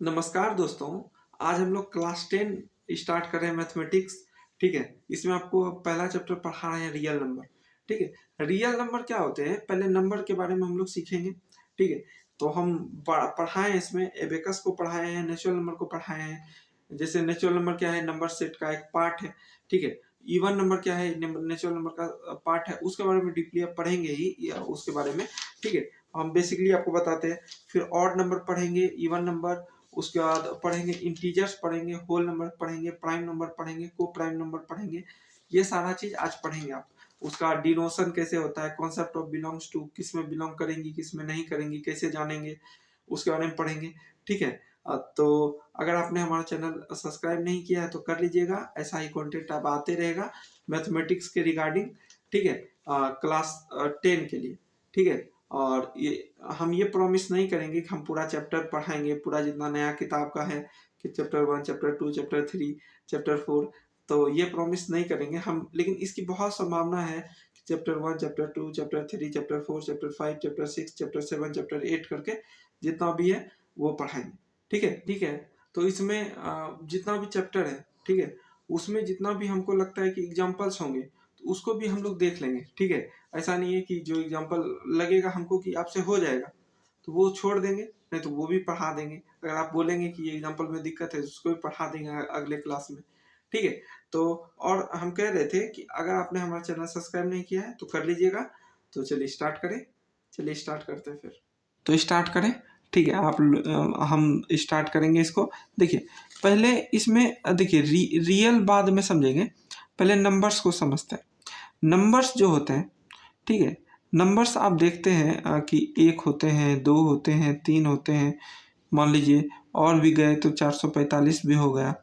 नमस्कार दोस्तों। आज हम लोग क्लास 10 स्टार्ट कर रहे हैं मैथमेटिक्स। ठीक है, इसमें आपको पहला चैप्टर पढ़ा रहे हैं रियल नंबर। ठीक है, रियल नंबर क्या होते हैं, पहले नंबर के बारे में हम लोग सीखेंगे। ठीक है, तो हम पढ़ाए इसमें एबेकस को पढ़ाए हैं, नेचुरल नंबर को पढ़ाए हैं। जैसे नेचुरल नंबर क्या है, नंबर सेट का एक पार्ट है। ठीक है, इवन नंबर क्या है, नेचुरल नंबर का पार्ट है। उसके बारे में डीपली आप पढ़ेंगे ही या उसके बारे में। ठीक है, हम बेसिकली आपको बताते हैं। फिर ऑड नंबर पढ़ेंगे, इवन नंबर, उसके बाद पढ़ेंगे इंटीजर्स, पढ़ेंगे होल नंबर, पढ़ेंगे प्राइम नंबर, पढ़ेंगे को प्राइम नंबर पढ़ेंगे। ये सारा चीज आज पढ़ेंगे आप। उसका डिनोशन कैसे होता है, कॉन्सेप्ट ऑफ बिलोंग्स टू, किस में बिलोंग करेंगी किस में नहीं करेंगी, कैसे जानेंगे, उसके बारे में पढ़ेंगे। ठीक है, तो अगर आपने हमारा चैनल सब्सक्राइब नहीं किया है तो कर लीजिएगा। ऐसा ही कंटेंट अब आते रहेगा मैथमेटिक्स के रिगार्डिंग। ठीक है, क्लास 10 के लिए। ठीक है, और ये हम ये प्रॉमिस नहीं करेंगे कि हम पूरा चैप्टर पढ़ाएंगे, पूरा जितना नया किताब का है कि चैप्टर 1, चैप्टर 2, चैप्टर 3, चैप्टर 4, तो ये प्रॉमिस नहीं करेंगे हम। लेकिन इसकी बहुत संभावना है कि chapter 1, chapter 2, chapter 3, chapter 4, chapter 5, chapter 6, chapter 7, chapter 8 करके जितना भी है वो पढ़ाएंगे। ठीक है, ठीक है। तो इसमें जितना भी चैप्टर है, ठीक है, उसमें जितना भी हमको लगता है कि एग्जाम्पल्स होंगे तो उसको भी हम लोग देख लेंगे। ठीक है, ऐसा नहीं है कि जो एग्जाम्पल लगेगा हमको कि आपसे हो जाएगा तो वो छोड़ देंगे, नहीं तो वो भी पढ़ा देंगे। अगर आप बोलेंगे कि ये एग्जाम्पल में दिक्कत है तो उसको भी पढ़ा देंगे अगले क्लास में। ठीक है, तो और हम कह रहे थे कि अगर आपने हमारा चैनल सब्सक्राइब नहीं किया है तो कर लीजिएगा। तो चलिए स्टार्ट करें, चलिए स्टार्ट करते हैं फिर। तो स्टार्ट करें। ठीक है, हम स्टार्ट करेंगे इसको। देखिए पहले इसमें देखिए रियल बाद में समझेंगे, पहले नंबर्स को समझते हैं। नंबर्स जो होते हैं, ठीक है, नंबर्स आप देखते हैं कि 1 होते हैं, 2 होते हैं, 3 होते हैं, मान लीजिए और भी गए तो 445 भी हो गया,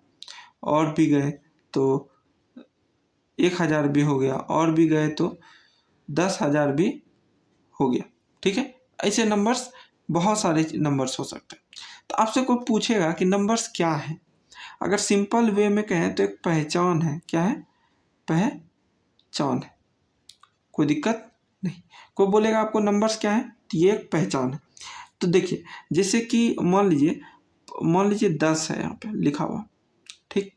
और भी गए तो 1000 भी हो गया, और भी गए तो 10,000 भी हो गया। ठीक है, ऐसे नंबर्स बहुत सारे नंबर्स हो सकते हैं। तो आपसे कोई पूछेगा कि नंबर्स क्या है, अगर सिंपल वे में कहें तो एक पहचान है। क्या है? पहचान है, कोई दिक्कत नहीं। कोई बोलेगा आपको नंबर्स क्या है, तो ये एक पहचान है। तो देखिए जैसे कि मान लीजिए 10 है यहाँ पे लिखा हुआ। ठीक,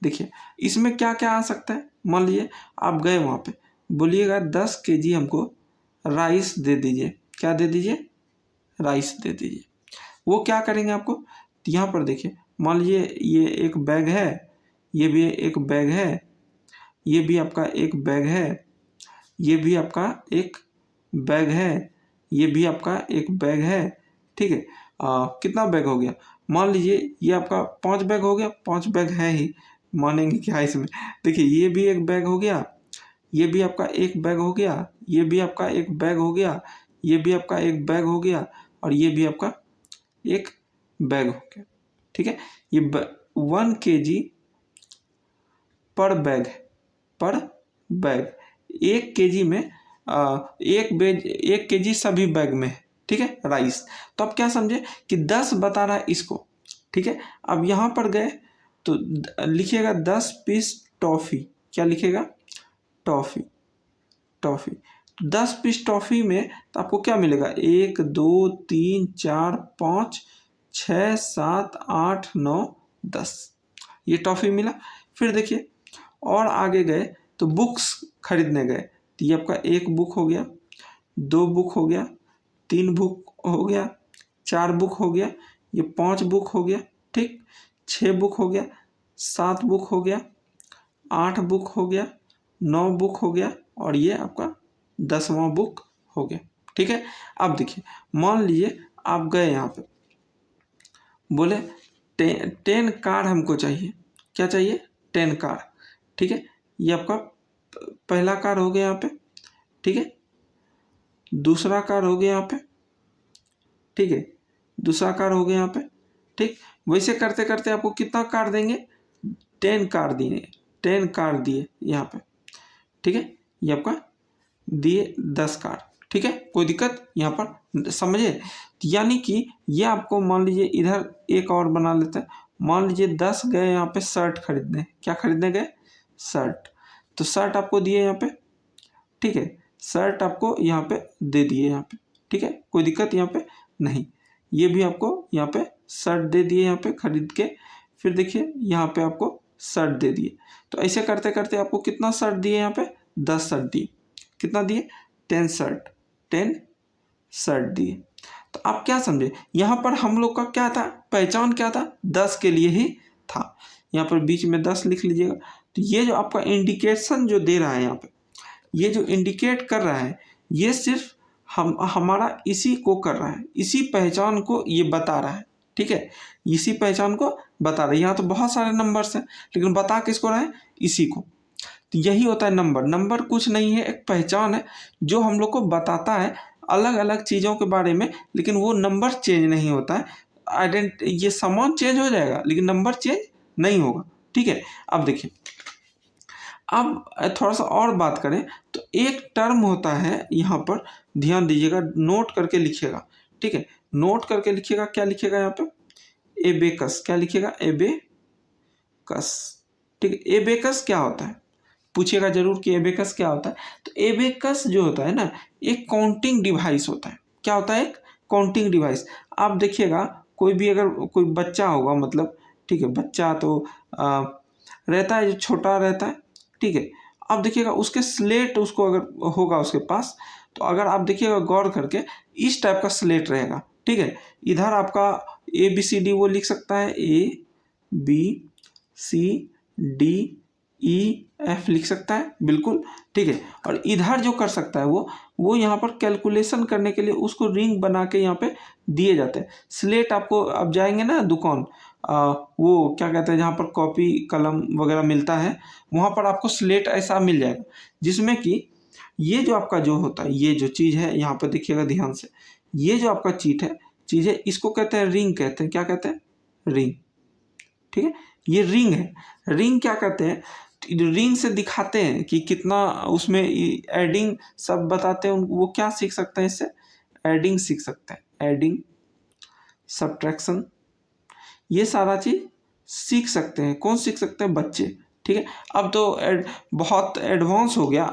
देखिए इसमें क्या क्या आ सकता है। मान लीजिए आप गए वहाँ पे, बोलिएगा 10 kg हमको राइस दे दीजिए। क्या दे दीजिए? राइस दे दीजिए। वो क्या करेंगे आपको, तो यहाँ पर देखिए मान लीजिए ये एक बैग है, ये भी एक बैग है, ये भी आपका एक बैग है, ये भी आपका एक बैग है, ये भी आपका एक बैग है। ठीक है, कितना बैग हो गया? मान लीजिए ये आपका 5 बैग हो गया। 5 बैग है ही, मानेंगे क्या इसमें? देखिए ये भी एक बैग हो गया, ये भी आपका एक बैग हो गया, ये भी आपका एक बैग हो गया, ये भी आपका एक बैग हो गया, और ये भी आपका एक बैग हो गया। ठीक है, ये 1 kg पर बैग है, पर बैग। 1 kg में एक kg सभी बैग में है। ठीक है, राइस। तो आप क्या समझे कि 10 बता रहा है इसको। ठीक है, अब यहाँ पर गए तो लिखिएगा 10 पीस टॉफ़ी। क्या लिखेगा? Toffee, toffee. 10 पीस टॉफ़ी में तो आपको क्या मिलेगा? 1 2 3 4 5 6 7 8 9 10, ये टॉफ़ी मिला। फिर देखिए और आगे गए तो बुक्स खरीदने गए, तो ये आपका 1 बुक हो गया, 2 बुक हो गया, 3 बुक हो गया, 4 बुक हो गया, ये 5 बुक हो गया। ठीक, 6 बुक हो गया, 7 बुक हो गया, 8 बुक हो गया, 9 बुक हो गया, और ये आपका 10वां बुक हो गया। ठीक है, अब देखिए मान लीजिए आप गए यहाँ पे, बोले 10 कार हमको चाहिए। क्या चाहिए? 10 कार। ठीक है, ये आपका पहला कार हो गया यहाँ पे। ठीक है, दूसरा कार हो गया यहाँ पे। ठीक है, दूसरा कार हो गया यहाँ पे। ठीक, वैसे करते करते आपको कितना कार देंगे? 10 कार दिए, 10 कार दिए यहाँ पे। ठीक है, ये आपका दिए 10 कार। ठीक है, कोई दिक्कत यहाँ पर समझे? यानी कि ये आपको मान लीजिए इधर एक और बना लेते हैं। मान लीजिए 10 गए यहाँ पे शर्ट खरीदने। क्या खरीदने गए? शर्ट। तो शर्ट आपको दिए यहाँ पे। ठीक है, शर्ट आपको यहाँ पे दे दिए यहाँ पे। ठीक है, कोई दिक्कत यहाँ पे नहीं। ये भी आपको यहाँ पे शर्ट दे दिए यहाँ पे खरीद के, फिर देखिए यहाँ पे आपको शर्ट दे दिए। तो ऐसे करते करते आपको कितना शर्ट दिए यहाँ पे, 10 शर्ट दिए। कितना दिए, 10 शर्ट, 10 शर्ट दिए। तो आप क्या समझे, यहाँ पर हम लोग का क्या था, पहचान क्या था, 10 के लिए ही था। यहाँ पर बीच में 10 लिख लीजिएगा। तो ये जो आपका इंडिकेशन जो दे रहा है यहाँ पे, ये जो इंडिकेट कर रहा है, ये सिर्फ हमारा इसी को कर रहा है, इसी पहचान को ये बता रहा है। ठीक है, इसी पहचान को बता रहा है। यहाँ तो बहुत सारे नंबर्स हैं, लेकिन बता किसको रहा है, इसी को। तो यही होता है नंबर। नंबर कुछ नहीं है, एक पहचान है जो हम लोग को बताता है अलग अलग चीज़ों के बारे में, लेकिन वो नंबर चेंज नहीं होता है। ये सामान चेंज हो जाएगा लेकिन नंबर चेंज नहीं होगा। ठीक है, अब देखिए, अब थोड़ा सा और बात करें तो एक टर्म होता है यहाँ पर, ध्यान दीजिएगा, नोट करके लिखिएगा। ठीक है, नोट करके लिखिएगा। क्या लिखिएगा यहाँ पे, एबेकस। क्या लिखिएगा, एबेकस। ठीक है, एबेकस क्या होता है, पूछिएगा जरूर कि एबेकस क्या होता है। तो एबेकस जो होता है ना, एक काउंटिंग डिवाइस होता है। क्या होता है, एक काउंटिंग डिवाइस। आप देखिएगा, कोई भी अगर कोई बच्चा होगा, मतलब ठीक है, बच्चा तो रहता है, जो छोटा रहता है। ठीक है, आप देखिएगा उसके स्लेट, उसको अगर होगा उसके पास, तो अगर आप देखिएगा गौर करके, इस टाइप का स्लेट रहेगा। ठीक है, इधर आपका ABCD वो लिख सकता है, ABCDEF लिख सकता है, बिल्कुल। ठीक है, और इधर जो कर सकता है वो यहाँ पर कैलकुलेशन करने के लिए उसको रिंग बना के यहाँ पे दिए जाते हैं। स्लेट आपको, आप जाएंगे ना दुकान, वो क्या कहते हैं, जहाँ पर कॉपी कलम वगैरह मिलता है, वहाँ पर आपको स्लेट ऐसा मिल जाएगा, जिसमें कि ये जो आपका जो होता है, ये जो चीज़ है, यहाँ पर देखिएगा ध्यान से, ये जो आपका चीज़ है, इसको कहते हैं रिंग, कहते हैं। क्या कहते हैं, रिंग। ठीक है, ये रिंग है। रिंग क्या करते हैं, रिंग से दिखाते हैं कि कितना उसमें एडिंग सब बताते हैं। वो क्या सीख सकते हैं इससे, एडिंग सीख सकते हैं, एडिंग, सब्ट्रैक्शन, ये सारा चीज़ सीख सकते हैं। कौन सीख सकते हैं, बच्चे। ठीक है, अब तो बहुत एडवांस हो गया,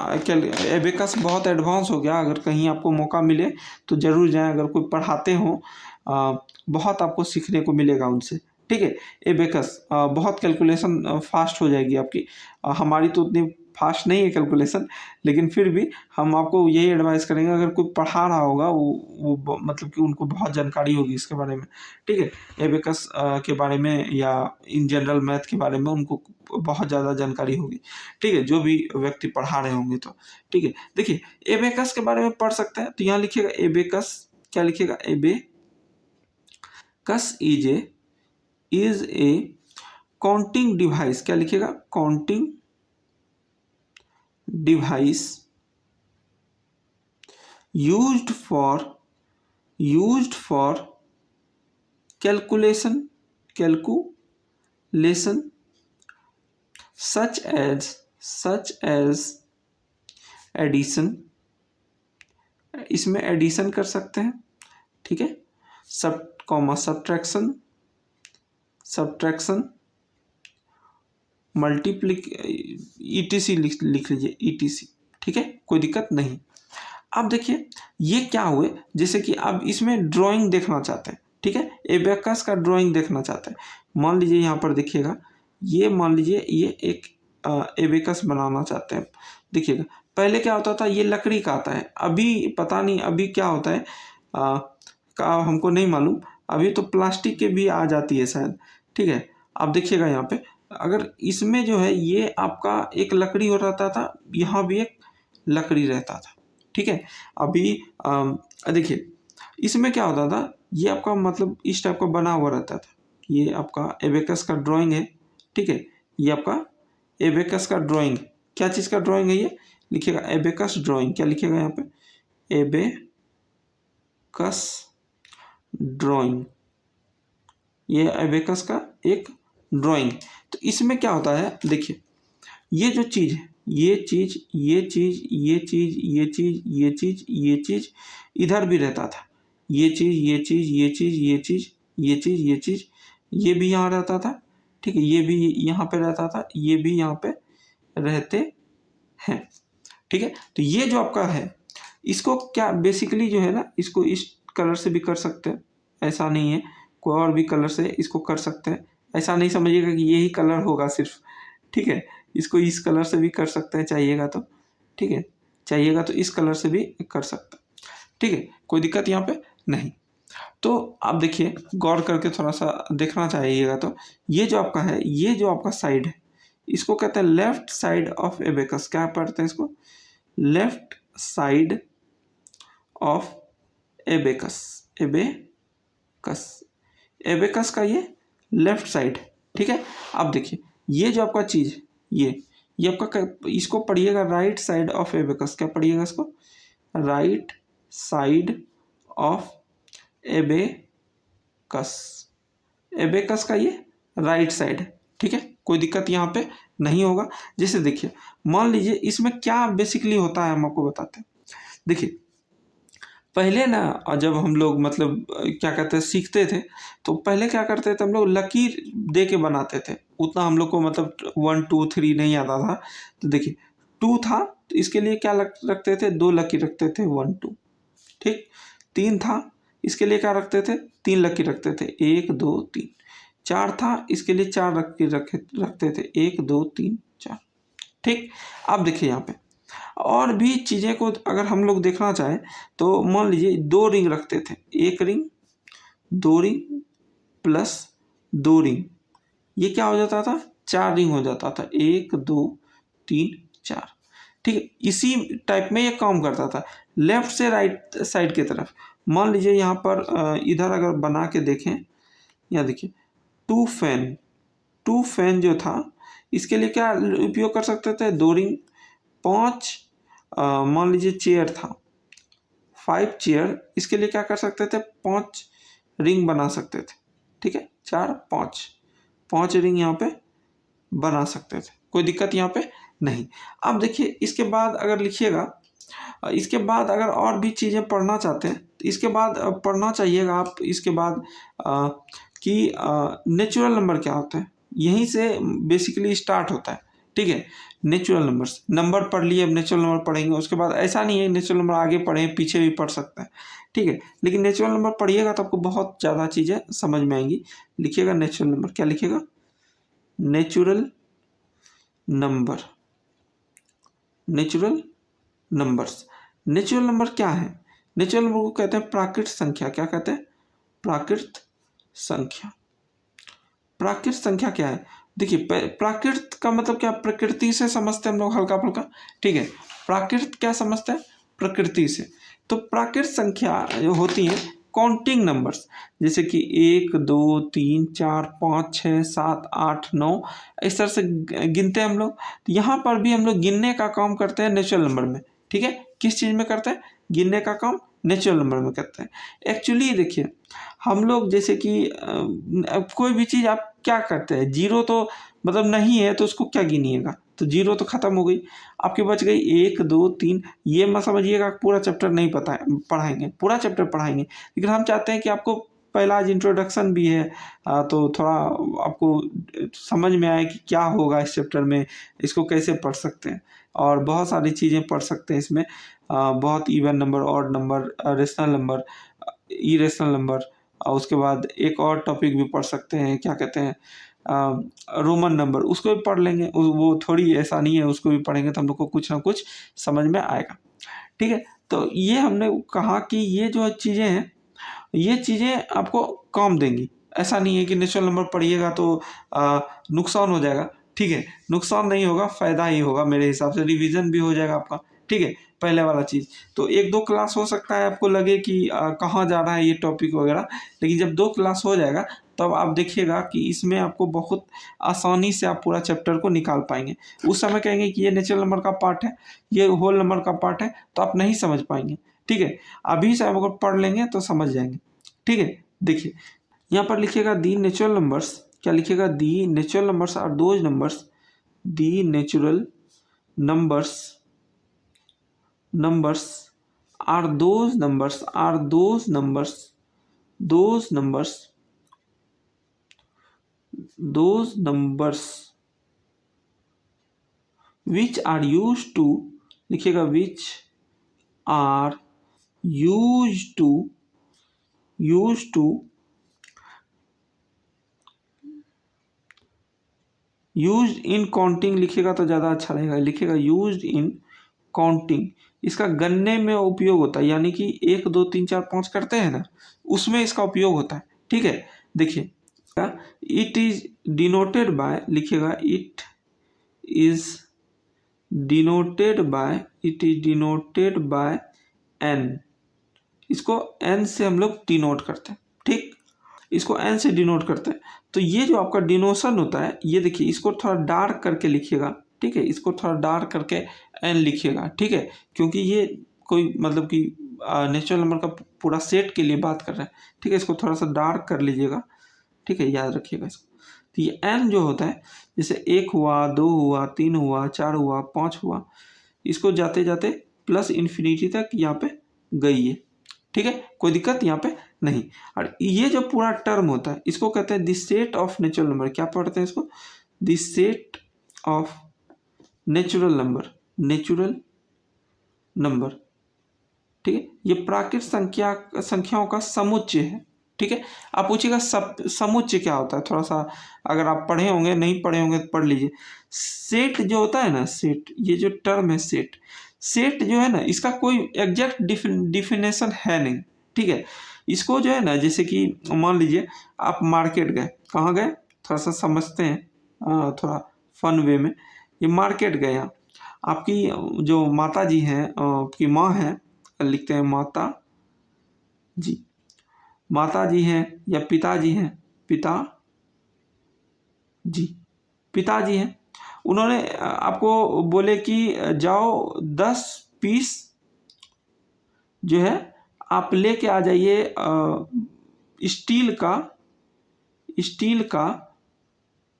एबेकस बहुत एडवांस हो गया। अगर कहीं आपको मौका मिले तो ज़रूर जाएं, अगर कोई पढ़ाते हो, बहुत आपको सीखने को मिलेगा उनसे। ठीक है, एबेकस बहुत कैलकुलेशन फास्ट हो जाएगी आपकी। हमारी तो उतनी फास्ट नहीं है कैलकुलेशन, लेकिन फिर भी हम आपको यही एडवाइस करेंगे, अगर कोई पढ़ा रहा होगा वो मतलब कि उनको बहुत जानकारी होगी इसके बारे में। ठीक है, एबेकस के बारे में या इन जनरल मैथ के बारे में उनको बहुत ज़्यादा जानकारी होगी। ठीक है, जो भी व्यक्ति पढ़ा रहे होंगे तो। ठीक है, देखिए एबेकस के बारे में पढ़ सकते हैं। तो यहाँ लिखिएगा एबेकस। क्या लिखिएगा, abacus is a counting device. क्या लिखिएगा, counting device used for calculation such as addition, इसमें एडिशन कर सकते हैं। ठीक है, सब्ट्रैक्शन, ETC लिख लीजिए, ETC। ठीक है, कोई दिक्कत नहीं। अब देखिए ये क्या हुए, जैसे कि अब इसमें ड्राइंग देखना चाहते हैं। ठीक है, एबेकस का ड्राइंग देखना चाहते हैं। मान लीजिए यहाँ पर देखिएगा, ये मान लीजिए ये एक एबेकस बनाना चाहते हैं। देखिएगा पहले क्या होता था, ये लकड़ी का आता है। अभी पता नहीं अभी क्या होता है, का हमको नहीं मालूम। अभी तो प्लास्टिक के भी आ जाती है शायद। ठीक है, अब देखिएगा यहाँ पे, अगर इसमें जो है ये आपका एक लकड़ी हो रहता था, यहाँ भी एक लकड़ी रहता था। ठीक है, अभी देखिए इसमें क्या होता था, ये आपका मतलब इस टाइप का बना हुआ रहता था। ये आपका एबेकस का ड्राइंग है। ठीक है, ये आपका एबेकस का ड्राइंग, क्या चीज़ का ड्राइंग है, ये लिखिएगा एबेकस ड्राइंग। क्या लिखिएगा यहाँ पे, एबेकस ड्राइंग, ये एबेकस का एक ड्राइंग। तो इसमें क्या होता है, देखिए ये जो चीज़ है, ये चीज़ इधर भी रहता था। ये चीज़ ये भी यहाँ रहता था। ठीक है, ये भी यहाँ पे रहता था, ये भी यहाँ पे रहते हैं। ठीक है, तो ये जो आपका है, इसको क्या बेसिकली जो है ना, इसको इस कलर से भी कर सकते हैं, ऐसा नहीं है। कोई और भी कलर से इसको कर सकते हैं। ऐसा नहीं समझिएगा कि यही कलर होगा सिर्फ, ठीक है। इसको इस कलर से भी कर सकते हैं चाहिएगा तो, ठीक है। चाहिएगा तो इस कलर से भी कर सकते हैं, ठीक है। कोई दिक्कत यहाँ पे नहीं। तो आप देखिए गौर करके थोड़ा सा देखना चाहिएगा। तो ये जो आपका है, ये जो आपका साइड है, इसको कहते हैं लेफ्ट साइड ऑफ एबेकस। क्या पढ़ते हैं इसको? Left side of abacus. Abacus, abacus का ये लेफ्ट साइड, ठीक है। अब देखिए ये जो आपका चीज, ये आपका, इसको पढ़िएगा राइट साइड ऑफ एबेकस। क्या पढ़िएगा इसको? Right side of abacus. Abacus का ये राइट साइड है, ठीक है। कोई दिक्कत यहाँ पे नहीं होगा। जैसे देखिए मान लीजिए इसमें क्या बेसिकली होता है, हम आपको बताते हैं। देखिए पहले ना जब हम लोग मतलब क्या कहते हैं सीखते थे, तो पहले क्या करते थे हम लोग लकीर दे के बनाते थे। उतना हम लोग को मतलब 1 2 3 नहीं आता था। तो देखिए 2 था तो इसके लिए क्या रखते थे? 2 लकीर रखते थे, 1 2, ठीक। 3 था इसके लिए क्या रखते थे? 3 लकीर रखते थे, 1 2 3। 4 था इसके लिए 4 रखते थे, 1 2 3 4, ठीक। अब देखिए यहाँ पे और भी चीज़ें को अगर हम लोग देखना चाहें तो मान लीजिए 2 रिंग रखते थे, 1 रिंग, 2 रिंग प्लस 2 रिंग, ये क्या हो जाता था? 4 रिंग हो जाता था, 1 2 3 4, ठीक है। इसी टाइप में ये काम करता था लेफ्ट से राइट साइड की तरफ। मान लीजिए यहाँ पर इधर अगर बना के देखें, यहाँ देखिए 2 फैन, 2 फैन जो था इसके लिए क्या उपयोग कर सकते थे? 2 रिंग। 5 मान लीजिए चेयर था, 5 चेयर, इसके लिए क्या कर सकते थे? 5 रिंग बना सकते थे, ठीक है। 4 5, 5 रिंग यहाँ पे बना सकते थे, कोई दिक्कत यहाँ पे नहीं। अब देखिए इसके बाद अगर लिखिएगा, इसके बाद अगर और भी चीज़ें पढ़ना चाहते हैं तो इसके बाद पढ़ना चाहिएगा आप इसके बाद कि नेचुरल नंबर क्या होता है, यहीं से बेसिकली स्टार्ट होता है, ठीक है। नेचुरल नंबर्स, नंबर पढ़ लिए, अब नेचुरल नंबर पढ़ेंगे। उसके बाद ऐसा नहीं है नेचुरल नंबर आगे पढ़ें पीछे भी पढ़ सकते हैं, ठीक है। लेकिन नेचुरल नंबर पढ़िएगा तो आपको बहुत ज़्यादा चीज़ें समझ में आएंगी। लिखिएगा नेचुरल नंबर, क्या लिखिएगा? Natural number, natural numbers. Natural number क्या है? नेचुरल नंबर को कहते हैं प्राकृत संख्या। क्या कहते हैं? प्राकृत संख्या। प्राकृत संख्या क्या है? देखिए प्राकृत का मतलब क्या? प्रकृति से समझते हैं हम लोग हल्का फुल्का, ठीक है। प्राकृत क्या समझते हैं? प्रकृति से। तो प्राकृत संख्या जो होती है काउंटिंग नंबर्स, जैसे कि 1 2 3 4 5 6 7 8 9, इस तरह से गिनते हैं हम लोग। तो यहाँ पर भी हम लोग गिनने का काम करते हैं नेचुरल नंबर में, ठीक है। किस चीज़ में करते हैं? गिनने का काम नेचुरल नंबर में करते हैं। एक्चुअली देखिए हम लोग जैसे कि कोई भी चीज़ आप क्या करते हैं, जीरो तो मतलब नहीं है तो उसको क्या गिनिएगा? तो जीरो तो खत्म हो गई, आपकी बच गई 1 2 3। ये मत समझिएगा पूरा चैप्टर नहीं पता है, पढ़ाएंगे पूरा चैप्टर पढ़ाएंगे, लेकिन हम चाहते हैं कि आपको पहला आज इंट्रोडक्शन भी है, तो थोड़ा आपको समझ में आए कि क्या होगा इस चैप्टर में, इसको कैसे पढ़ सकते हैं। और बहुत सारी चीज़ें पढ़ सकते हैं इसमें, बहुत even number, odd number, rational number, irrational number, और उसके बाद एक और टॉपिक भी पढ़ सकते हैं, क्या कहते हैं, रोमन नंबर, उसको भी पढ़ लेंगे। वो थोड़ी ऐसा नहीं है, उसको भी पढ़ेंगे तो हम लोग को कुछ ना कुछ समझ में आएगा, ठीक है। तो ये हमने कहा कि ये जो चीज़ें हैं ये चीज़ें आपको काम देंगी। ऐसा नहीं है कि नेचुरल नंबर पढ़िएगा तो नुकसान हो जाएगा, ठीक है। नुकसान नहीं होगा, फ़ायदा ही होगा मेरे हिसाब से, रिवीजन भी हो जाएगा आपका, ठीक है। पहले वाला चीज़ तो 1 2 क्लास हो सकता है आपको लगे कि कहाँ जा रहा है ये टॉपिक वगैरह, लेकिन जब 2 क्लास हो जाएगा तब आप देखिएगा कि इसमें आपको बहुत आसानी से आप पूरा चैप्टर को निकाल पाएंगे। उस समय कहेंगे कि ये नेचुरल नंबर का पार्ट है, ये होल नंबर का पार्ट है, तो आप नहीं समझ पाएंगे, ठीक है। अभी से आप अगर पढ़ लेंगे तो समझ जाएंगे, ठीक है। देखिए यहाँ पर लिखिएगा दी नेचुरल नंबर्स, क्या लिखिएगा? The natural numbers are those numbers, the natural numbers, numbers are those numbers, are those numbers, those numbers, those numbers which are used to, लिखिएगा which are used to use in counting लिखेगा तो ज़्यादा अच्छा रहेगा, लिखेगा use in counting. इसका गणने में उपयोग होता है, यानी कि 1 2 3 4 5 करते हैं ना, उसमें इसका उपयोग होता है। ठीक है, देखिए इट इज डिनोटेड बाय, लिखिएगा it is denoted by N. इसको एन से हम लोग डिनोट करते हैं, ठीक, इसको एन से डिनोट करते हैं। तो ये जो आपका डिनोशन होता है, ये देखिए इसको थोड़ा डार्क करके लिखिएगा, ठीक है, इसको थोड़ा डार्क करके एन लिखिएगा, ठीक है, क्योंकि ये कोई मतलब कि नेचुरल नंबर का पूरा सेट के लिए बात कर रहा है, ठीक है, इसको थोड़ा सा डार्क कर लीजिएगा, ठीक है, याद रखिएगा इसको। तो ये एन जो होता है, जैसे 1 हुआ, 2 हुआ, 3 हुआ, 4 हुआ, 5 हुआ, इसको जाते जाते प्लस इन्फिनिटी तक यहाँ पे गई है, ठीक है, कोई दिक्कत यहाँ पे नहीं। और ये जो पूरा टर्म होता है इसको कहते हैं the set of natural number. क्या पढ़ते हैं इसको? The set of natural number, ठीक है, ये प्राकृत संख्याओं का समुच्चय है, ठीक है। आप पूछिएगा समुच्चय क्या होता है, थोड़ा सा अगर आप पढ़े होंगे, नहीं पढ़े होंगे तो पढ़ लीजिए। सेट जो होता है ना, सेट, ये जो टर्म है सेट जो है ना, इसका कोई एग्जैक्ट डिफिनेशन है नहीं, ठीक है। इसको जो है ना, जैसे कि मान लीजिए आप मार्केट गए, कहाँ गए, थोड़ा सा समझते हैं, थोड़ा फन वे में। ये मार्केट गए, यहाँ आपकी जो माता जी हैं, आपकी माँ हैं, लिखते हैं माता जी हैं या पिताजी हैं, पिताजी हैं, उन्होंने आपको बोले कि जाओ 10 पीस जो है आप लेके आ जाइए स्टील का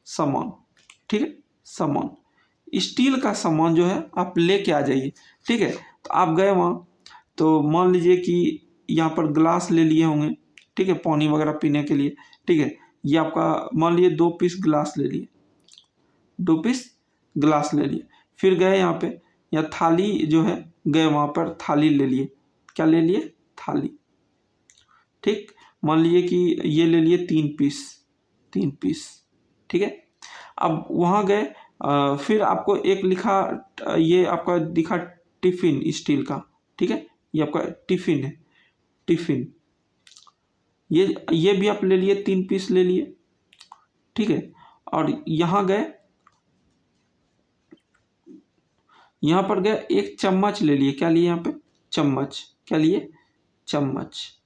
सामान, ठीक है, स्टील का सामान जो है आप लेके आ जाइए, ठीक है। तो आप गए वहाँ, तो मान लीजिए कि यहाँ पर ग्लास ले लिए होंगे, ठीक है, पानी वगैरह पीने के लिए, ठीक है। ये आपका मान लीजिए 2 पीस ग्लास ले लिए, 2 पीस ग्लास ले लिए। फिर गए यहाँ पे, या थाली जो है, गए वहाँ पर थाली ले लिए, क्या ले लिए, थाली, ठीक। मान लीजिए कि ये ले लिए 3 पीस, ठीक है। अब वहाँ गए, फिर आपको एक लिखा, ये आपका दिखा टिफिन स्टील का, ठीक है, ये आपका टिफिन है, ये भी आप ले लिए, 3 पीस ले लिए, ठीक है। और यहाँ गए, यहाँ पर गए, एक चम्मच ले लिए, क्या लिए यहाँ पे, चम्मच, क्या लिए, चम्मच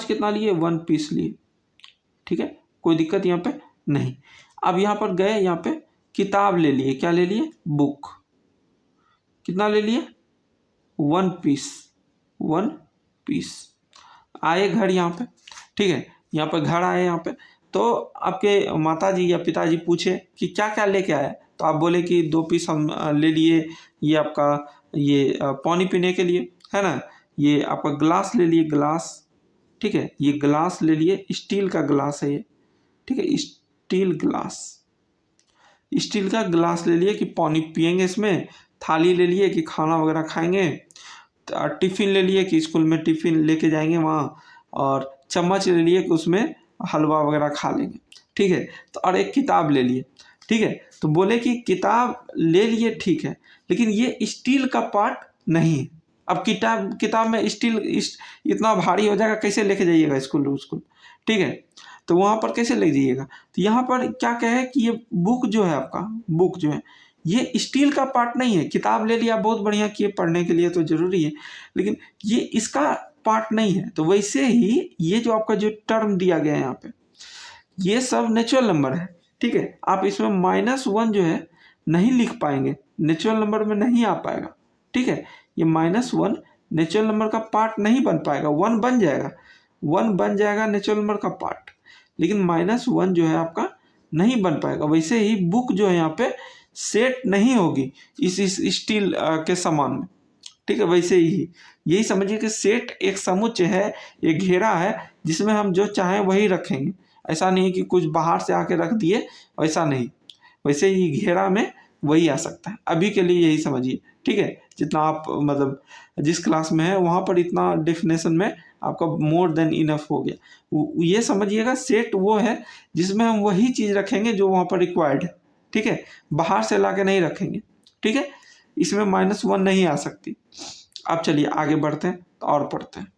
कितना लिए, 1 पीस लिए, ठीक है, कोई दिक्कत यहाँ पे नहीं। अब यहाँ पर गए, यहाँ पे किताब ले लिए, क्या ले लिए, बुक, कितना ले लिए, 1 पीस। आए घर यहाँ पे, ठीक है, यहाँ पर घर आए, यहाँ पे तो आपके माताजी या पिताजी पूछे कि क्या क्या लेके आए, तो आप बोले कि 2 पीस हम ले लिए, ये आपका ये पानी पीने के लिए है ना, ये आपका ग्लास ले लिए, ग्लास, ठीक है, ये ग्लास ले लिए, स्टील का ग्लास है ये, ठीक है, स्टील का ग्लास ले लिए कि पानी पियेंगे इसमें, थाली ले लिए कि खाना वगैरह खाएंगे, टिफ़िन ले लिए कि स्कूल में टिफ़िन लेके जाएंगे वहाँ, और चम्मच ले लिए कि उसमें हलवा वगैरह खा लेंगे, ठीक है। तो और एक किताब ले लिए, ठीक है। तो बोले कि किताब ले लिए, ठीक है, लेकिन ये स्टील का पार्ट नहीं है। अब किताब में स्टील इतना भारी हो जाएगा, कैसे लेके जाइएगा स्कूल, ठीक है, तो वहाँ पर कैसे ले जाइएगा। तो यहाँ पर क्या कहे कि ये बुक जो है, आपका बुक जो है, ये स्टील का पार्ट नहीं है। किताब ले लिया, बहुत बढ़िया किए, पढ़ने के लिए तो जरूरी है, लेकिन ये इसका पार्ट नहीं है। तो वैसे ही ये जो आपका जो टर्म दिया गया है यहाँ पे, ये सब नेचुरल नंबर है, ठीक है। आप इसमें -1 जो है नहीं लिख पाएंगे, नेचुरल नंबर में नहीं आ पाएगा, ठीक है। ये -1 नेचुरल नंबर का पार्ट नहीं बन पाएगा, 1 बन जाएगा नेचुरल नंबर का पार्ट, लेकिन -1 जो है आपका नहीं बन पाएगा। वैसे ही बुक जो है यहाँ पे सेट नहीं होगी इस स्टील के समान में, ठीक है। वैसे ही यही समझिए कि सेट एक समुच्चय है, एक घेरा है, जिसमें हम जो चाहें वही रखेंगे। ऐसा नहीं कि कुछ बाहर से आके रख दिए, वैसा नहीं, वैसे ही घेरा में वही आ सकता है। अभी के लिए यही समझिए, ठीक है। जितना आप मतलब जिस क्लास में है वहाँ पर इतना डेफिनेशन में आपका मोर देन इनफ हो गया। ये समझिएगा सेट वो है जिसमें हम वही चीज़ रखेंगे जो वहाँ पर रिक्वायर्ड है, ठीक है, बाहर से ला के नहीं रखेंगे, ठीक है, इसमें -1 नहीं आ सकती। अब चलिए आगे बढ़ते हैं और पढ़ते हैं।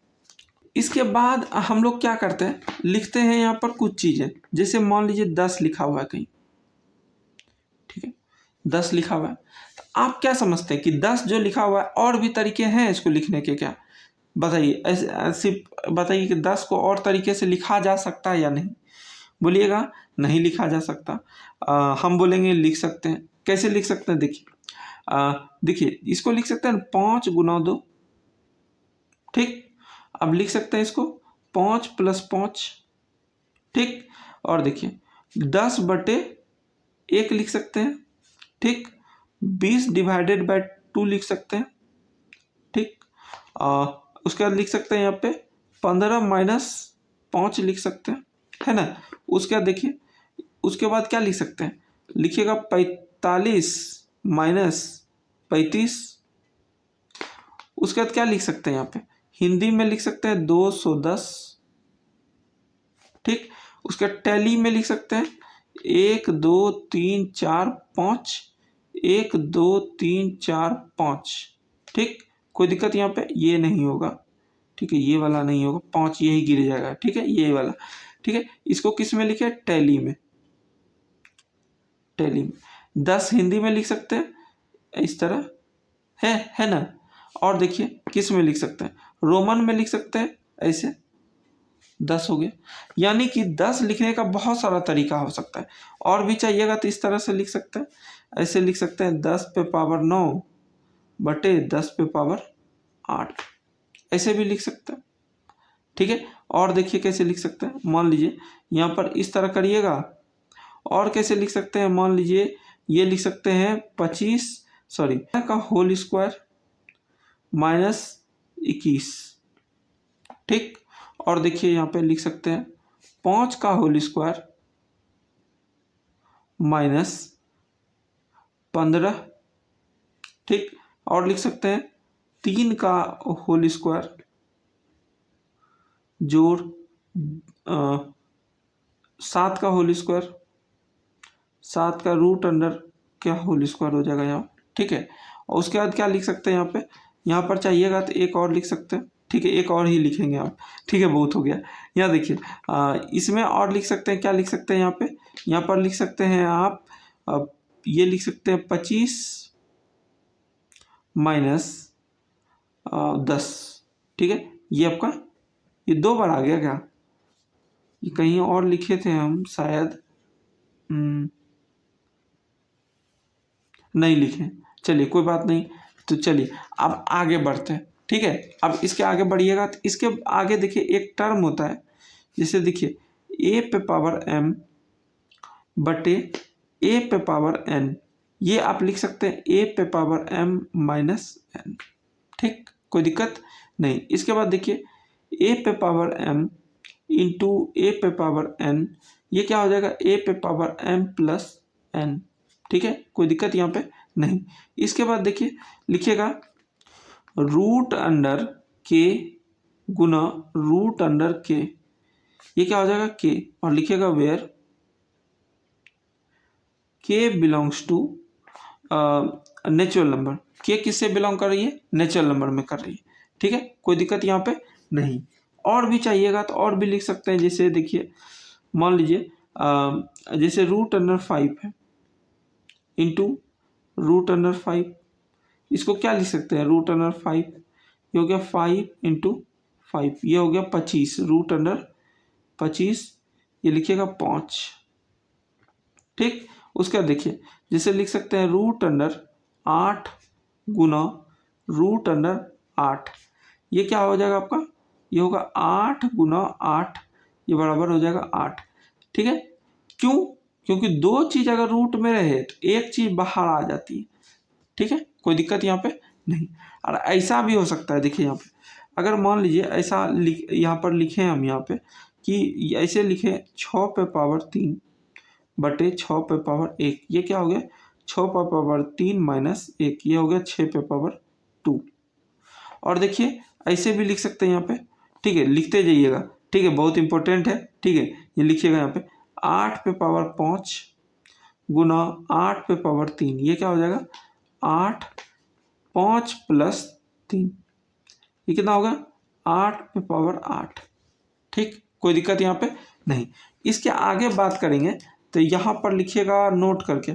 इसके बाद हम लोग क्या करते हैं, लिखते हैं यहाँ पर कुछ चीज़ें, जैसे मान लीजिए 10 लिखा हुआ है कहीं, ठीक है, 10 लिखा हुआ है, तो आप क्या समझते हैं कि 10 जो लिखा हुआ है और भी तरीके हैं इसको लिखने के क्या? बताइए, ऐसे बताइए कि 10 को और तरीके से लिखा जा सकता है या नहीं? बोलिएगा नहीं लिखा जा सकता। हम बोलेंगे लिख सकते हैं। कैसे लिख सकते हैं? देखिए इसको लिख सकते हैं 5 गुना 2, ठीक। अब लिख सकते हैं इसको 5 + 5, ठीक। और देखिए 10/1 लिख सकते हैं, ठीक। 20/2 लिख सकते हैं, ठीक। उसके बाद लिख सकते हैं यहाँ पे 15 - 5 लिख सकते हैं, है ना। उसके बाद देखिए, उसके बाद क्या लिख सकते हैं, लिखिएगा 45 - 35। उसके बाद क्या लिख सकते हैं यहाँ पे, हिंदी में लिख सकते हैं 210, ठीक। उसके बाद टैली में लिख सकते हैं 1 2 3 4 5, 1 2 3 4 5, ठीक। कोई दिक्कत यहाँ पे ये नहीं होगा, ठीक है, ये वाला नहीं होगा, 5 यही गिर जाएगा, ठीक है, ये वाला, ठीक है। इसको किस में लिखे, टैली में, टैली में। 10 हिंदी में लिख सकते हैं इस तरह, है ना। और देखिए किस में लिख सकते हैं, रोमन में लिख सकते हैं ऐसे, 10 हो गया। यानी कि 10 लिखने का बहुत सारा तरीका हो सकता है। और भी चाहिएगा तो इस तरह से लिख सकते हैं, ऐसे लिख सकते हैं 10⁻9 बटे 10⁻8, ऐसे भी लिख सकते हैं, ठीक है। और देखिए कैसे लिख सकते हैं, मान लीजिए यहाँ पर इस तरह करिएगा। और कैसे लिख सकते हैं, मान लीजिए ये लिख सकते हैं 25 का होल स्क्वायर -21, ठीक। और देखिए यहाँ पे लिख सकते हैं 5 का होल स्क्वायर -15, ठीक। और लिख सकते हैं 3 का होल स्क्वायर जोड़ 7 का होल स्क्वायर, 7 का रूट अंडर क्या होल स्क्वायर हो जाएगा यहाँ, ठीक है। और उसके बाद क्या लिख सकते हैं यहाँ पे, यहाँ पर चाहिएगा तो एक और लिख सकते हैं, ठीक है, एक और ही लिखेंगे आप, ठीक है, बहुत हो गया। यहाँ देखिए इसमें और लिख सकते हैं, क्या लिख सकते हैं यहाँ पे, यहाँ पर लिख सकते हैं आप ये लिख सकते हैं 25 - 10, ठीक है। ये आपका ये 2 बार आ गया क्या, ये कहीं और लिखे थे हम शायद, नहीं लिखे, चलिए कोई बात नहीं। तो चलिए अब आगे बढ़ते हैं, ठीक है। अब इसके आगे बढ़िएगा तो इसके आगे देखिए एक टर्म होता है, जैसे देखिए a⁻m बटे a⁻n, ये आप लिख सकते हैं a⁻m - n, ठीक, कोई दिक्कत नहीं। इसके बाद देखिए a⁻m इंटू a⁻n, ये क्या हो जाएगा a⁻m + n, ठीक है, कोई दिक्कत यहाँ पे नहीं। इसके बाद देखिए लिखिएगा √k गुना √k, ये क्या हो जाएगा k, और लिखिएगा where k belongs to natural number. k किससे बिलोंग कर रही है, नेचुरल नंबर में कर रही है, ठीक है, कोई दिक्कत यहाँ पे नहीं। और भी चाहिएगा तो और भी लिख सकते हैं, जैसे देखिए मान लीजिए जैसे √5 है इंटू √5, इसको क्या लिख सकते हैं, √5 ये हो गया 5 × 5, ये हो गया 25, √25 ये लिखिएगा 5, ठीक। उसके बाद देखिए जैसे लिख सकते हैं √8 गुना √8, ये क्या हो जाएगा आपका, ये होगा 8 × 8, ये बराबर हो जाएगा 8, ठीक है। क्यों, क्योंकि 2 चीज़ अगर रूट में रहे तो एक चीज़ बाहर आ जाती है, ठीक है, कोई दिक्कत यहाँ पे नहीं। और ऐसा भी हो सकता है, देखिए यहाँ पे अगर मान लीजिए ऐसा यहाँ पर लिखें हम यहाँ पे कि ऐसे लिखें 6⁻3 बटे 6⁻1, ये क्या हो गया 6⁻3 - 1, ये हो गया 6⁻2। और देखिए ऐसे भी लिख सकते हैं यहाँ पे ठीक है, लिखते जाइएगा, ठीक है, बहुत इंपॉर्टेंट है, ठीक है। ये लिखिएगा यहाँ पे 8 पे पावर 5 गुना 8 पे पावर 3, ये क्या हो जाएगा 8 5 प्लस 3, ये कितना होगा 8 पे पावर 8। ठीक, कोई दिक्कत यहाँ पे नहीं। इसके आगे बात करेंगे तो यहाँ पर लिखिएगा नोट करके,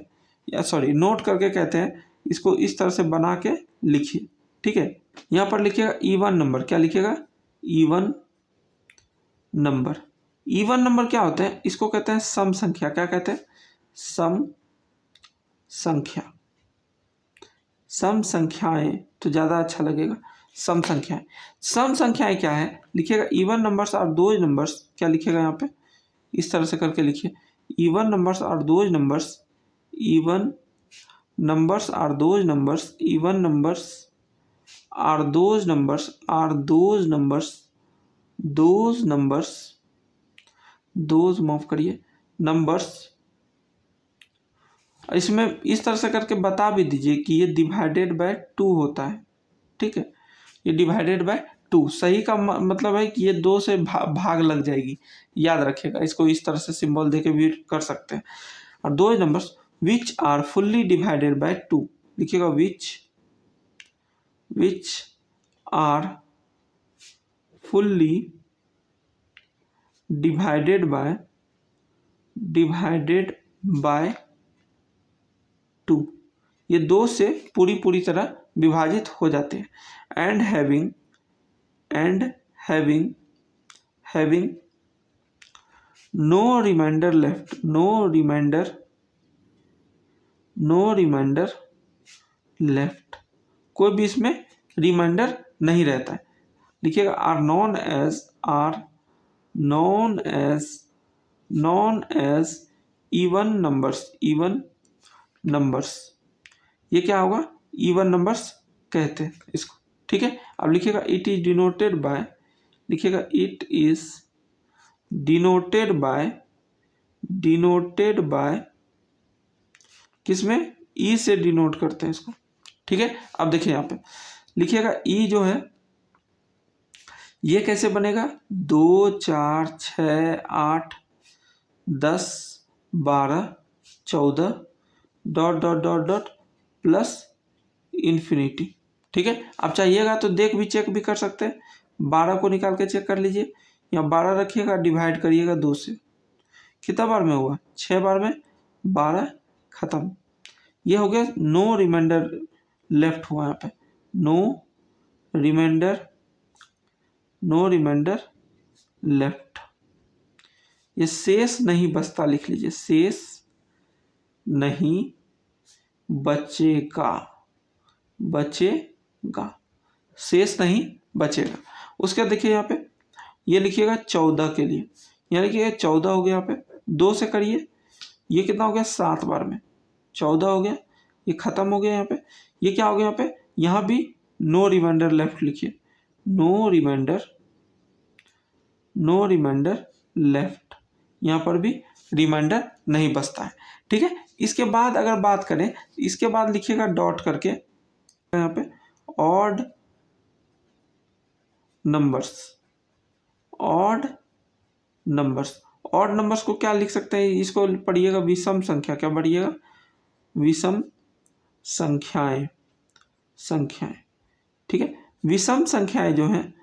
या सॉरी नोट करके कहते हैं इसको, इस तरह से बना के लिखिए, ठीक है। यहाँ पर लिखिएगा इवन नंबर, क्या लिखिएगा इवन नंबर। इवन नंबर क्या होते हैं, इसको कहते हैं सम संख्या, क्या कहते हैं सम संख्या। सम संख्याएं तो ज़्यादा अच्छा लगेगा, सम संख्याएं। सम संख्याएं क्या है, लिखिएगा इवन नंबर्स और दोज नंबर्स, क्या लिखिएगा यहाँ पे इस तरह से करके लिखिए इवन नंबर्स और those numbers, even numbers are those numbers, even numbers are those numbers, are those numbers, those numbers, those माफ करिए नंबर्स। इसमें इस तरह से करके बता भी दीजिए कि ये डिवाइडेड बाय 2 होता है, ठीक है। ये डिवाइडेड बाय 2 सही का मतलब है कि ये 2 से भाग लग जाएगी, याद रखिएगा। इसको इस तरह से सिंबल देके भी कर सकते हैं। और दो numbers which are fully divided by 2, लिखिएगा which are fully divided by 2, ये 2 से पूरी तरह विभाजित हो जाते हैं। And having no remainder left, no remainder left, कोई भी इसमें रिमाइंडर नहीं रहता है। लिखिएगा are known as even numbers, ये क्या होगा इवन नंबर्स कहते हैं इसको, ठीक है। अब लिखिएगा इट इज डिनोटेड बाय, लिखिएगा इट इज डिनोटेड बाय किसमें ई से डिनोट करते हैं इसको, ठीक है। अब देखिए यहाँ पे लिखिएगा ई जो है ये कैसे बनेगा 2 4 6 8 10 12 14 dot dot dot dot plus infinity, ठीक है। आप चाहिएगा तो देख भी चेक भी कर सकते हैं, 12 को निकाल के चेक कर लीजिए, यहाँ 12 रखिएगा डिवाइड करिएगा 2 से, कितना बार में हुआ 6 बार में 12 खत्म। ये हो गया नो रिमाइंडर लेफ्ट हुआ यहाँ पे, नो रिमाइंडर लेफ्ट। ये शेष नहीं बचता, लिख लीजिए शेष नहीं बचेगा, शेष नहीं बचेगा। उसके देखिए यहाँ पे ये लिखिएगा 14 के लिए, यहाँ लिखिएगा 14 हो गया, यहाँ पे 2 से करिए, ये कितना हो गया 7 बार में 14 हो गया, ये खत्म हो गया यहाँ पे। ये क्या हो गया यहाँ पे, यहाँ भी नो रिमाइंडर लेफ्ट लिखिए, नो रिमाइंडर लेफ्ट, यहाँ पर भी रिमाइंडर नहीं बचता है, ठीक है। इसके बाद अगर बात करें, इसके बाद लिखिएगा डॉट करके यहाँ पे ऑड नंबर्स को क्या लिख सकते हैं, इसको पढ़िएगा विषम संख्या, क्या पढ़िएगा विषम संख्याएं, ठीक है। विषम संख्याएं जो हैं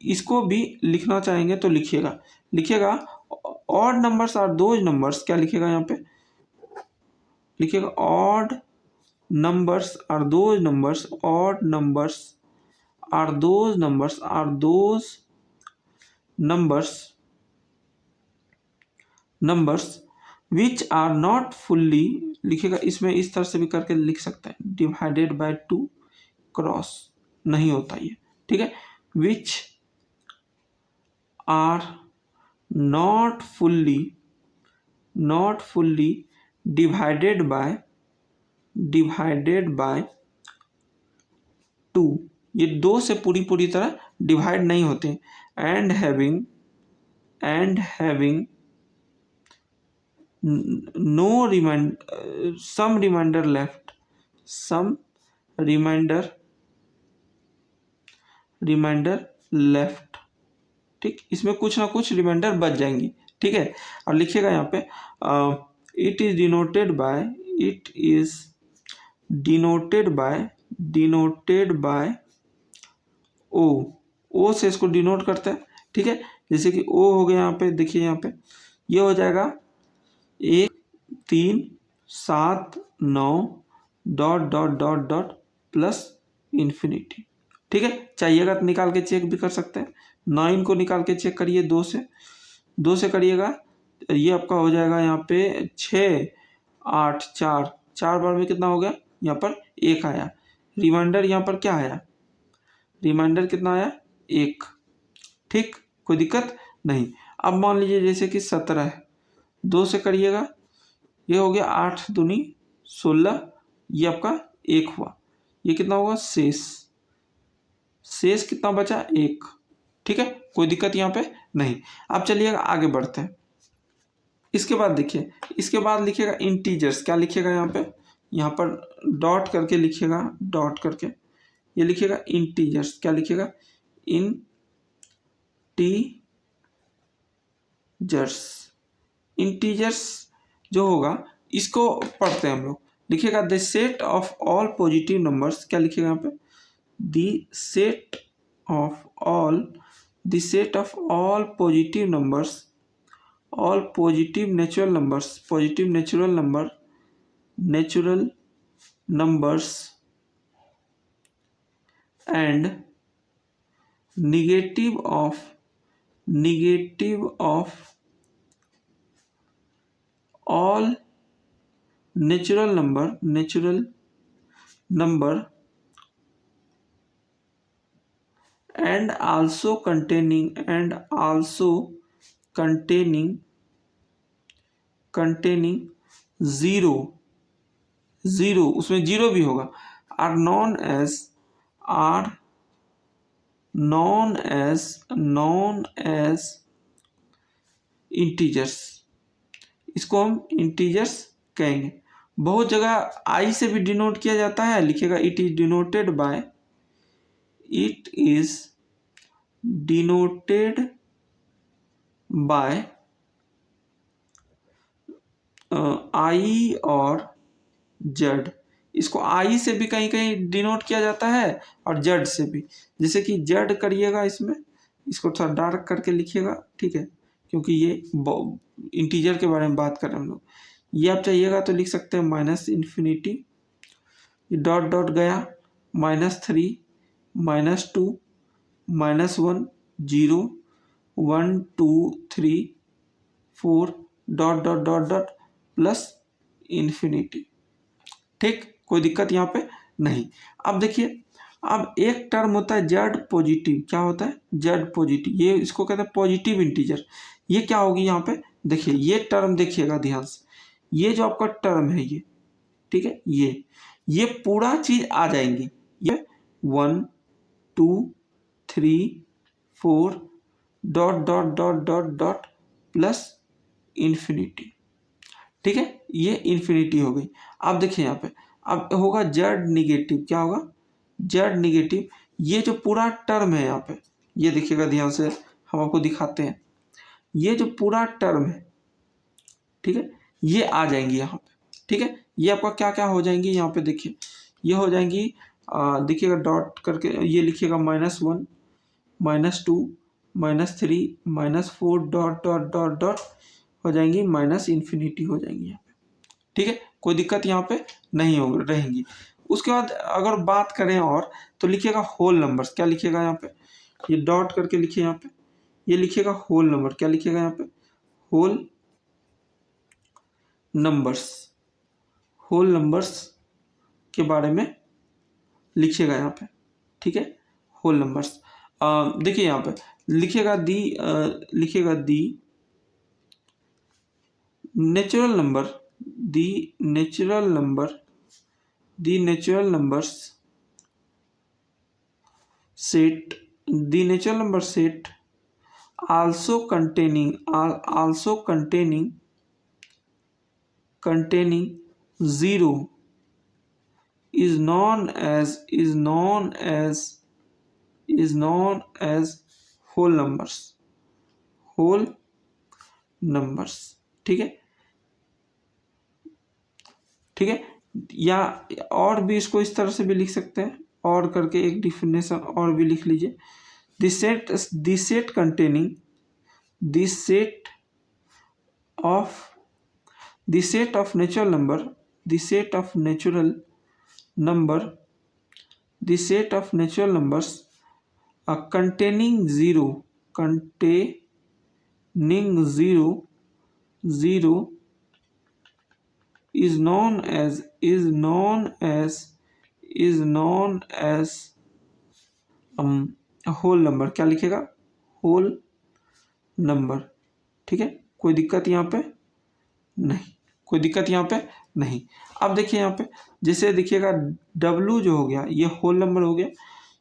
इसको भी लिखना चाहेंगे तो लिखिएगा odd numbers are those numbers, क्या लिखिएगा यहाँ पे लिखिएगा odd numbers are those numbers, odd numbers are those numbers which are not fully, लिखिएगा इसमें इस तरह से भी करके लिख सकते हैं डिवाइडेड बाय 2 क्रॉस नहीं होता ये, ठीक है। Which are not fully divided by 2, ये 2 से पूरी तरह डिवाइड नहीं होते। And having no some remainder left, ठीक, इसमें कुछ ना कुछ रिमाइंडर बच जाएंगी। ठीक है, और लिखिएगा यहाँ पे इट इज डिनोटेड बाय ओ से इसको डिनोट करते हैं। ठीक है, जैसे कि ओ हो गया यहाँ पे, देखिए यहाँ पे ये हो जाएगा 1 3 7 9 dot dot dot dot plus infinity. ठीक है, चाहिएगा तो निकाल के चेक भी कर सकते हैं। 9 को निकाल के चेक करिए, 2 से करिएगा, ये आपका हो जाएगा यहाँ पे 6 8 4 बार में कितना हो गया, यहाँ पर 1 आया। रिमाइंडर यहाँ पर क्या आया, रिमाइंडर कितना आया, 1। ठीक, कोई दिक्कत नहीं। अब मान लीजिए जैसे कि 17 है, 2 से करिएगा, ये हो गया 8 दूनी 16, ये आपका 1 हुआ, ये कितना होगा, शेष कितना बचा, 1। ठीक है, कोई दिक्कत यहाँ पे नहीं। अब चलिएगा आगे बढ़ते हैं। इसके बाद देखिए, इसके बाद लिखिएगा इंटीजर्स। क्या लिखिएगा यहाँ पे, यहाँ पर डॉट करके लिखिएगा, डॉट करके ये लिखिएगा इंटीजर्स। क्या लिखिएगा, इंटीजर्स जो होगा इसको पढ़ते हैं हम लोग। लिखिएगा the set of all positive numbers. क्या लिखिएगा यहाँ पे, the set of all positive numbers, all positive natural numbers and negative of all natural number and also containing zero, उसमें जीरो भी होगा, are known as इंटीजर्स। इसको हम integers कहेंगे। बहुत जगह आई से भी डिनोट किया जाता है, लिखिएगा इट इज डिनोटेड बाय आई और जेड। इसको आई से भी कहीं कहीं डिनोट किया जाता है और जेड से भी। जैसे कि जेड करिएगा, इसमें इसको थोड़ा डार्क करके लिखिएगा। ठीक है, क्योंकि ये इंटीजर के बारे में बात कर रहे हैं हम लोग। ये आप चाहिएगा तो लिख सकते हैं माइनस इन्फिनिटी, डॉट डॉट गया, -3 -2 -1 0 1 2 3 4 dot dot dot dot plus infinity. ठीक, कोई दिक्कत यहाँ पे नहीं। अब देखिए, अब एक टर्म होता है जेड पॉजिटिव। क्या होता है, जेड पॉजिटिव, ये इसको कहते हैं पॉजिटिव इंटीजर। ये क्या होगी यहाँ पे, देखिए ये टर्म देखिएगा ध्यान से, ये जो आपका टर्म है ये, ठीक है, ये पूरा चीज आ जाएंगी, ये 1 2 3 4 dot dot dot dot dot plus infinity. ठीक है, ये इन्फिनिटी हो गई। अब देखिए यहाँ पे, अब होगा जेड निगेटिव। क्या होगा, जेड निगेटिव। ये जो पूरा टर्म है यहाँ पे, ये देखिएगा ध्यान से, हम आपको दिखाते हैं, ये जो पूरा टर्म है, ठीक है, ये आ जाएंगी यहाँ पे। ठीक है, ये आपका क्या क्या हो जाएंगी यहाँ पे, देखिए ये हो जाएंगी, देखिएगा डॉट करके ये लिखिएगा -1 -2 -3 -4 डॉट डॉट डॉट डॉट हो जाएंगी, माइनस इन्फिनिटी हो जाएंगी यहाँ पे। ठीक है, कोई दिक्कत यहाँ पे नहीं हो रहेंगी। उसके बाद अगर बात करें और, तो लिखिएगा होल नंबर्स। क्या लिखिएगा यहाँ पे, ये डॉट करके लिखिए यहाँ पे, ये लिखिएगा होल नंबर। क्या लिखिएगा यहाँ पे, होल नंबर्स के बारे में लिखिएगा यहाँ पे। ठीक है, होल नंबर्स। देखिए यहाँ पे लिखिएगा the natural number set also containing zero is known as whole numbers. Whole numbers. ठीक है, ठीक है। या और भी इसको इस तरह से भी लिख सकते हैं, और करके एक डिफिनेशन और भी लिख लीजिए। This set containing this set of the set of natural number the set of natural number the set of natural numbers containing zero is known as whole number. क्या लिखेगा? Whole number. ठीक है, कोई दिक्कत यहाँ पे नहीं, कोई दिक्कत यहाँ पे नहीं। अब देखिए यहाँ पे जैसे देखिएगा W जो हो गया ये होल नंबर हो गया।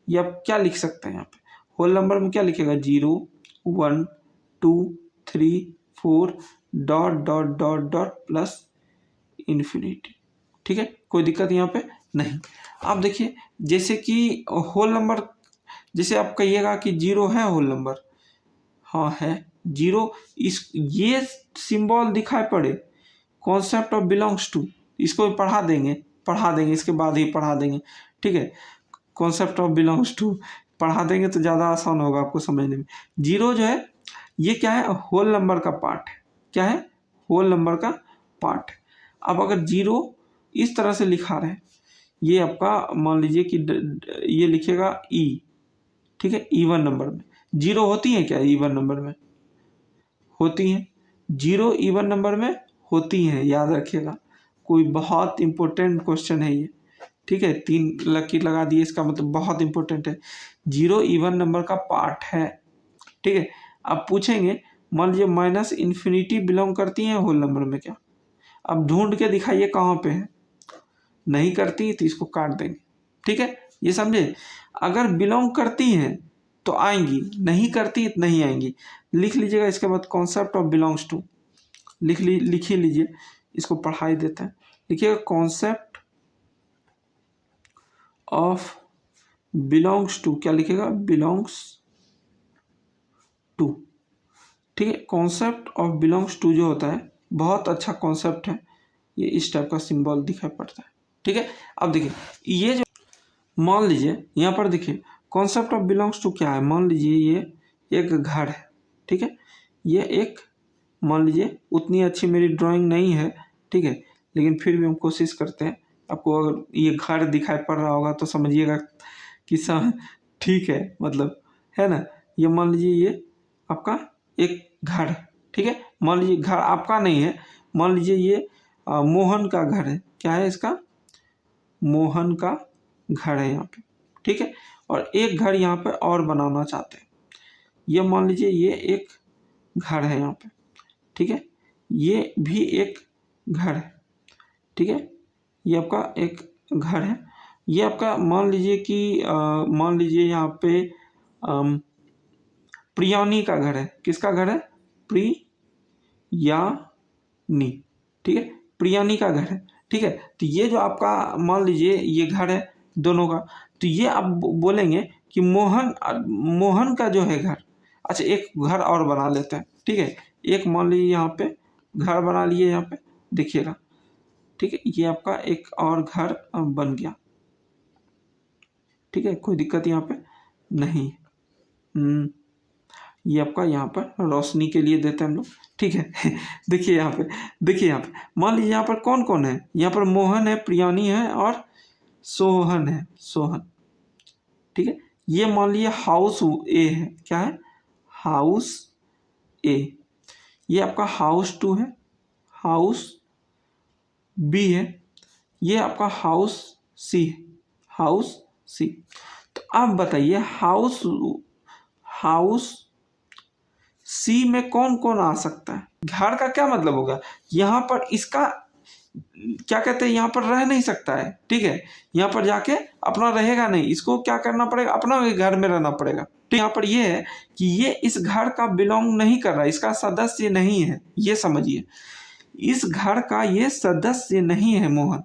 ये आप क्या लिख सकते हैं यहाँ पे? होल नंबर में क्या लिखेगा? 0 1 2 3 4 dot dot dot dot plus infinity. ठीक है, कोई दिक्कत यहाँ पे नहीं। अब देखिए जैसे कि होल नंबर, जैसे आप कहिएगा कि 0 है होल नंबर, हाँ है 0। इस ये सिंबल दिखाई पड़े कॉन्सेप्ट ऑफ बिलोंग्स टू, इसको पढ़ा देंगे इसके बाद ही पढ़ा देंगे। ठीक है, कॉन्सेप्ट ऑफ बिलोंग्स टू पढ़ा देंगे तो ज़्यादा आसान होगा आपको समझने में। 0 जो है ये क्या है? होल नंबर का पार्ट है। क्या है? होल नंबर का पार्ट है। अब अगर 0 इस तरह से लिखा रहे, ये आपका मान लीजिए कि ये लिखेगा ई। ठीक है, इवन नंबर में 0 होती है क्या? इवन नंबर में होती हैं, 0 इवन नंबर में होती हैं, याद रखिएगा। कोई बहुत इंपॉर्टेंट क्वेश्चन है ये। ठीक है, 3 लकीर लगा दिए, इसका मतलब बहुत इंपॉर्टेंट है। 0 इवन नंबर का पार्ट है। ठीक है, अब पूछेंगे मान लीजिए माइनस इन्फिनिटी बिलोंग करती है होल नंबर में क्या? अब ढूंढ के दिखाइए कहाँ पे है। नहीं करती तो इसको काट देंगे। ठीक है, ये समझे? अगर बिलोंग करती हैं तो आएंगी, नहीं करती तो नहीं आएंगी। लिख लीजिएगा इसके बाद कॉन्सेप्ट ऑफ बिलोंग्स टू लिख ही लीजिए, इसको पढ़ा ही देते हैं। लिखिएगा कॉन्सेप्ट ऑफ बिलोंग्स टू। क्या लिखेगा? Belongs to. ठीक है, कॉन्सेप्ट ऑफ बिलोंग्स टू जो होता है बहुत अच्छा कॉन्सेप्ट है। ये इस टाइप का सिंबल दिखाई पड़ता है। ठीक है, अब देखिए ये जो मान लीजिए यहाँ पर देखिए कॉन्सेप्ट ऑफ बिलोंग्स टू क्या है। मान लीजिए ये एक घर है। ठीक है, ये एक मान लीजिए उतनी अच्छी मेरी ड्राइंग नहीं है। ठीक है, लेकिन फिर भी हम कोशिश करते हैं। आपको अगर ये घर दिखाई पड़ रहा होगा तो समझिएगा कि ठीक है, मतलब है ना। ये मान लीजिए ये आपका एक घर है। ठीक है, मान लीजिए घर आपका नहीं है, मान लीजिए ये मोहन का घर है। क्या है इसका? मोहन का घर है यहाँ पे। ठीक है, और एक घर यहाँ पे और बनाना चाहते हैं। ये मान लीजिए ये एक घर है यहाँ पे। ठीक है, ये भी एक घर है। ठीक है, ये आपका एक घर है। ये आपका मान लीजिए कि मान लीजिए यहाँ पे प्रियानी का घर है। किसका घर है? प्रियानी। ठीक है, प्रियानी का घर है। ठीक है, तो ये जो आपका मान लीजिए ये घर है दोनों का, तो ये आप बोलेंगे कि मोहन का जो है घर। अच्छा, एक घर और बना लेते हैं। ठीक है, एक मान लीजिए यहाँ पे घर बना लिए यहाँ पे, देखिएगा। ठीक है, ये आपका एक और घर बन गया। ठीक है, कोई दिक्कत यहाँ पे नहीं। ये आपका यहाँ पर रोशनी के लिए देते हैं हम लोग। ठीक है देखिए यहाँ पे मान लीजिए यहाँ पर कौन कौन है? यहाँ पर मोहन है, प्रियानी है और सोहन है। सोहन। ठीक है, ये मान लीजिए हाउस ए है। क्या है? हाउस ए। ये आपका हाउस 2 है, हाउस बी है, ये आपका हाउस सी है, हाउस सी। तो आप बताइए हाउस सी में कौन कौन आ सकता है? घर का क्या मतलब होगा? यहाँ पर इसका क्या कहते हैं, यहाँ पर रह नहीं सकता है। ठीक है, यहाँ पर जाके अपना रहेगा नहीं, इसको क्या करना पड़ेगा? अपना घर में रहना पड़ेगा। तो यहाँ पर ये है कि ये इस घर का बिलोंग नहीं कर रहा, इसका सदस्य नहीं है। ये समझिए, इस घर का ये सदस्य नहीं है मोहन।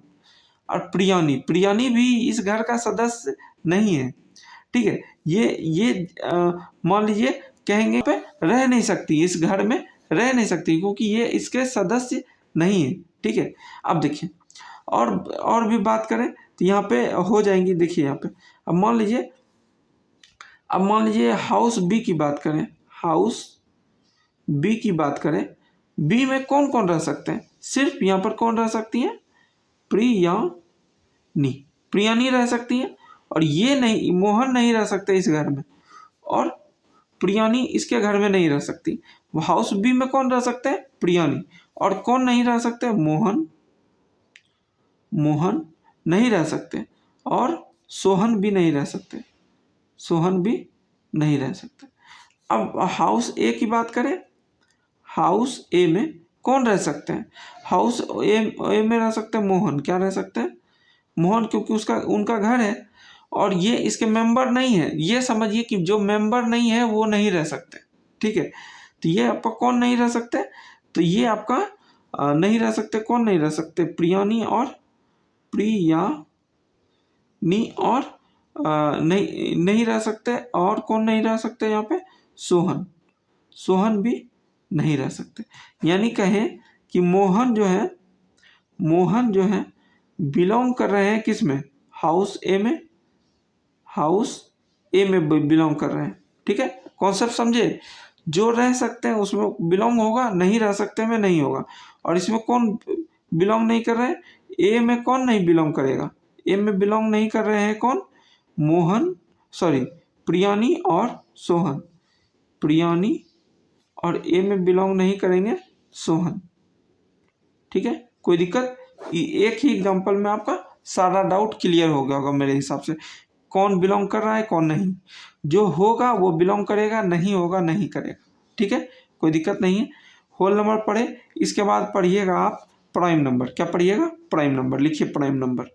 और प्रियानी भी इस घर का सदस्य नहीं है। ठीक है, ये मान लीजिए कहेंगे पे रह नहीं सकती, इस घर में रह नहीं सकती क्योंकि ये इसके सदस्य नहीं है। ठीक है, अब देखिए और भी बात करें तो यहाँ पे हो जाएंगी। देखिए यहाँ पे अब मान लीजिए हाउस बी की बात करें, हाउस बी की बात करें, बी में कौन कौन रह सकते हैं? सिर्फ यहाँ पर कौन रह सकती है? प्रियानी, प्रियानी रह सकती है। और ये नहीं, मोहन नहीं रह सकते इस घर में, और प्रियानी इसके घर में नहीं रह सकती। वो हाउस बी में कौन रह सकते हैं? प्रियानी। और कौन नहीं रह सकते? मोहन, मोहन नहीं रह सकते, और सोहन भी नहीं रह सकते, सोहन भी नहीं रह सकते। अब हाउस ए की बात करें, हाउस ए में कौन रह सकते हैं? हाउस ए में रह सकते हैं मोहन। क्या रह सकते हैं? मोहन, क्योंकि उसका उनका घर है और ये इसके मेंबर नहीं है। ये समझिए कि जो मेंबर नहीं है वो नहीं रह सकते। ठीक है, तो ये आपका कौन नहीं रह सकते? तो ये आपका नहीं रह सकते। कौन नहीं रह सकते? प्रियानी और नहीं रह सकते। और कौन नहीं रह सकते यहाँ पे? सोहन, सोहन भी नहीं रह सकते। यानी कहें कि मोहन जो है बिलोंग कर रहे हैं किस में? हाउस ए में, हाउस ए में बिलोंग कर रहे हैं। ठीक है, कॉन्सेप्ट समझे? जो रह सकते हैं उसमें बिलोंग होगा, नहीं रह सकते में नहीं होगा। और इसमें कौन बिलोंग नहीं कर रहे हैं? ए में कौन नहीं बिलोंग करेगा? ए में बिलोंग नहीं कर रहे हैं कौन? मोहन, सॉरी, प्रियानी और सोहन। प्रियानी और ए में बिलोंग नहीं करेंगे सोहन। ठीक है, कोई दिक्कत? एक ही एग्जांपल में आपका सारा डाउट क्लियर हो गया होगा मेरे हिसाब से। कौन बिलोंग कर रहा है, कौन नहीं। जो होगा वो बिलोंग करेगा, नहीं होगा नहीं करेगा। ठीक है, कोई दिक्कत नहीं है। होल नंबर पढ़े, इसके बाद पढ़िएगा आप प्राइम नंबर। क्या पढ़िएगा? Prime number. लिखिए प्राइम नंबर,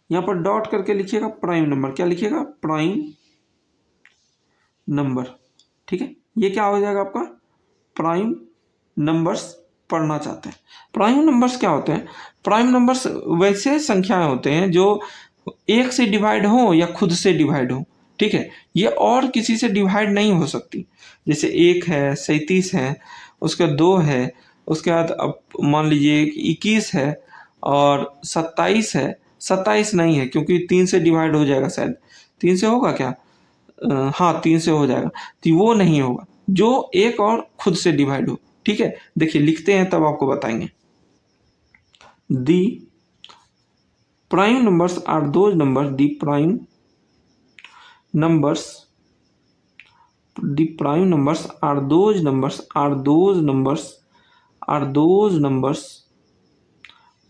यहाँ पर डॉट करके लिखिएगा प्राइम नंबर। क्या लिखिएगा? Prime number. ठीक है, ये क्या हो जाएगा आपका? प्राइम नंबर्स पढ़ना चाहते हैं। प्राइम नंबर्स क्या होते हैं? प्राइम नंबर्स वैसे संख्याएं होते हैं जो एक से डिवाइड हो या खुद से डिवाइड हो। ठीक है, ये और किसी से डिवाइड नहीं हो सकती। जैसे 1 है, 37 है, उसका 2 है, उसके बाद अब मान लीजिए 21 है और 27 है। 27 नहीं है क्योंकि 3 से डिवाइड हो जाएगा शायद। 3 से होगा क्या? हाँ, 3 से हो जाएगा, तो वो नहीं होगा जो एक और खुद से डिवाइड हो। ठीक है, देखिए लिखते हैं तब आपको बताएंगे। The prime numbers are those numbers, the prime numbers are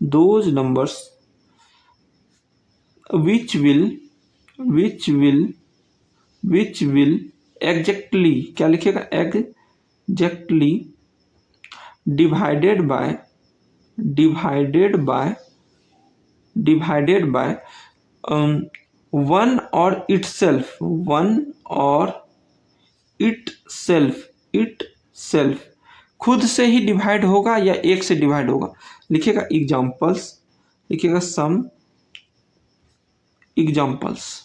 those numbers which will exactly, क्या लिखेगा? exactly divided by one or itself, खुद से ही डिवाइड होगा या एक से डिवाइड होगा। लिखिएगा एग्जाम्पल्स, लिखिएगा सम एग्जाम्पल्स।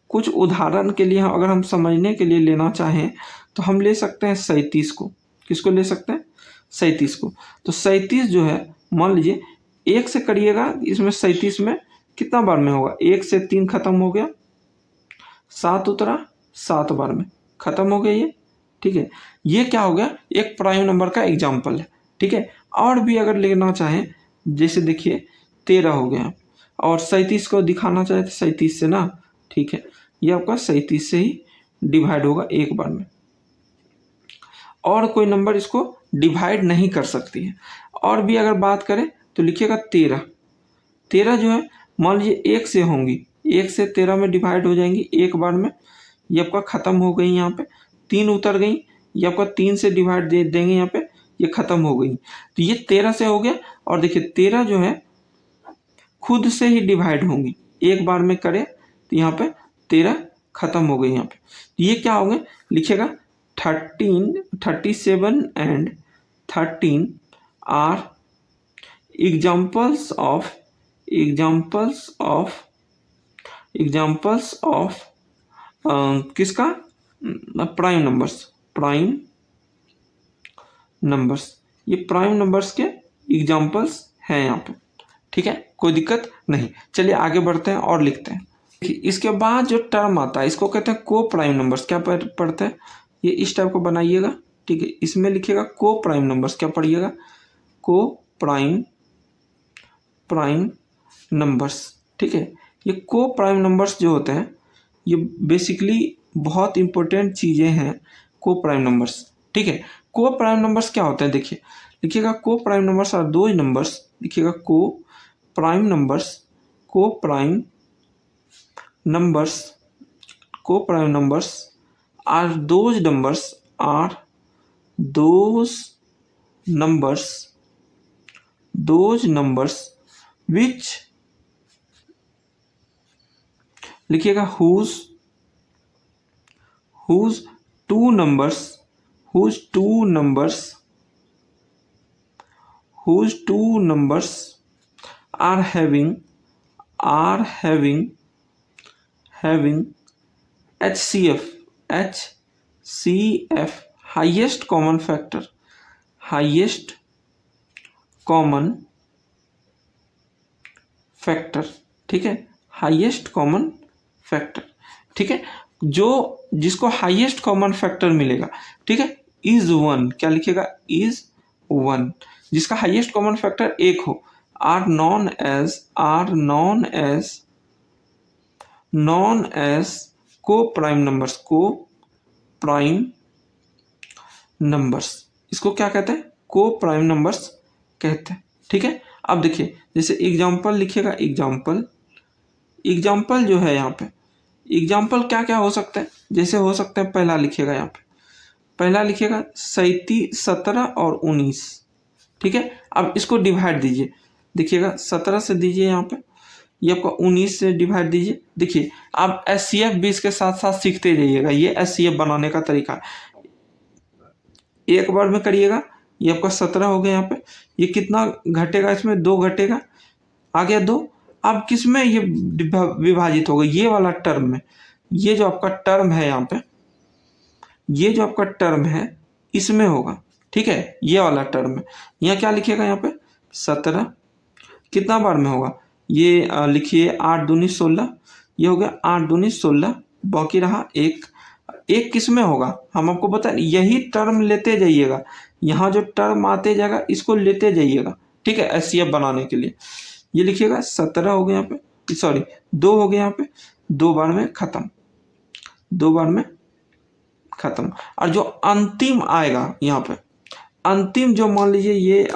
कुछ उदाहरण के लिए अगर हम समझने के लिए लेना चाहें तो हम ले सकते हैं 37 को। किसको ले सकते हैं? 37 को। तो 37 जो है, मान लीजिए 1 से करिएगा, इसमें 37 में कितना बार में होगा? 1 से 3 खत्म हो गया, 7 उतरा, 7 बार में खत्म हो गया ये। ठीक है, ये क्या हो गया? एक प्राइम नंबर का एग्जाम्पल है। ठीक है, और भी अगर लेना चाहें, जैसे देखिए 13 हो गया और 37 को दिखाना चाहे तो 37 से ना। ठीक है, ये आपका 37 से ही डिवाइड होगा एक बार में, और कोई नंबर इसको डिवाइड नहीं कर सकती है। और भी अगर बात करें तो लिखिएगा 13 जो है, मान लीजिए 1 से होंगी, 1 से 13 में डिवाइड हो जाएंगी एक बार में। ये आपका ख़त्म हो गई, यहाँ पे 3 उतर गई, ये आपका 3 से डिवाइड दे देंगे यहाँ पे, ये ख़त्म हो गई। तो ये 13 से हो गया। और देखिए 13 जो है खुद से ही डिवाइड होंगी, एक बार में करें तो यहाँ पे 13 खत्म हो गई यहाँ पे। तो ये क्या हो गए? लिखिएगा 37 एंड 13 आर एग्जाम्पल्स ऑफ किसका? प्राइम नंबर्स, प्राइम नंबर्स, ये प्राइम नंबर्स के एग्जाम्पल्स हैं यहाँ पे, ठीक है, कोई दिक्कत नहीं। चलिए आगे बढ़ते हैं और लिखते हैं। इसके बाद जो टर्म आता है इसको कहते हैं को प्राइम नंबर्स। क्या पढ़ते हैं, ये इस टाइप को बनाइएगा, ठीक है, इसमें लिखिएगा को प्राइम नंबर्स। क्या पढ़िएगा, को प्राइम नंबर्स, ठीक है। ये को प्राइम नंबर्स जो होते हैं ये बेसिकली बहुत इंपॉर्टेंट चीज़ें हैं, को प्राइम नंबर्स, ठीक है। को प्राइम नंबर्स क्या होते हैं, देखिए लिखिएगा, coprime numbers are those numbers, लिखिएगा coprime numbers, coprime numbers, coprime numbers are those numbers, are those numbers which, लिखिएगा whose two numbers are having HCF highest common factor, ठीक है, highest common factor, ठीक है, जो जिसको highest common factor मिलेगा, ठीक है, इज वन। क्या लिखिएगा, इज वन, जिसका हाईएस्ट कॉमन फैक्टर एक हो, आर नॉन एज को प्राइम नंबर्स, इसको क्या कहते हैं, को प्राइम नंबर्स कहते हैं, ठीक है। अब देखिए जैसे एग्जाम्पल लिखिएगा, एग्जाम्पल जो है यहाँ पे, एग्जाम्पल क्या क्या हो सकता है, जैसे हो सकता है पहला लिखिएगा, यहाँ पे पहला लिखिएगा 37, 17 और 19, ठीक है। अब इसको डिवाइड दीजिए, देखिएगा 17 से दीजिए यहाँ पे, ये आपका 19 से डिवाइड दीजिए। देखिए आप SCF भी इसके साथ साथ सीखते जाइएगा, ये SCF बनाने का तरीका है। एक बार में करिएगा, ये आपका 17 हो गया, यहाँ पे ये कितना घटेगा, इसमें 2 घटेगा, आ गया 2। अब किस में ये विभाजित होगा, ये वाला टर्म में, ये जो आपका टर्म है यहाँ पे, ये जो आपका टर्म है इसमें होगा, ठीक है, ये वाला टर्म है। यहाँ क्या लिखिएगा, यहाँ पे 17 कितना बार में होगा, ये लिखिए 8 दूनी 16, ये हो गया 8 दूनी 16, बाकी रहा 1 किस में होगा, हम आपको बता, यही टर्म लेते जाइएगा, यहाँ जो टर्म आते जाएगा इसको लेते जाइएगा, ठीक है, SCF बनाने के लिए। ये लिखिएगा 17 हो गया यहाँ पे, सॉरी 2 हो गया यहाँ पे, 2 बार में खत्म, 2 बार में खत्म। और जो अंतिम आएगा यहाँ पे, अंतिम जो मान लीजिए ये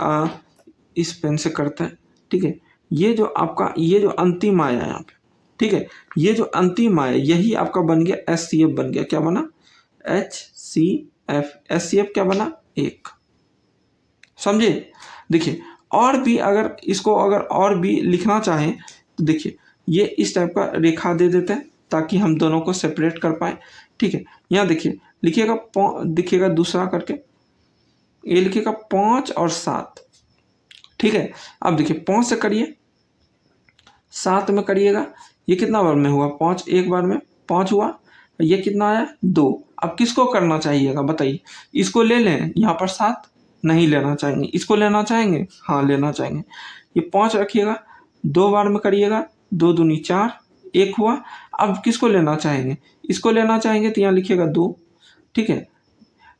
इस पेन से करते हैं, ठीक है, ये जो आपका ये जो अंतिम आया यहाँ पे, ठीक है, ये जो अंतिम आया यही आपका बन गया SCF बन गया, क्या बना, HCF, SCF क्या बना, 1, समझे। देखिए और भी अगर इसको अगर और भी लिखना चाहें तो देखिए ये इस टाइप का रेखा दे देते हैं ताकि हम दोनों को सेपरेट कर पाए, ठीक है। यहाँ देखिए लिखिएगा, दिखिएगा दूसरा करके, ये लिखिएगा 5 और 7, ठीक है। अब देखिए 5 से करिए, 7 में करिएगा, ये कितना बार में हुआ, 5 एक बार में 5 हुआ, ये कितना आया 2। अब किसको करना चाहिएगा बताइए, इसको ले लें, यहाँ पर 7 नहीं लेना चाहेंगे, इसको लेना चाहेंगे, हाँ लेना चाहेंगे, ये 5 रखिएगा, 2 बार में करिएगा, 2 दूनी 4, 1 हुआ। अब किसको लेना चाहेंगे, इसको लेना चाहेंगे तो यहाँ लिखिएगा 2, ठीक है,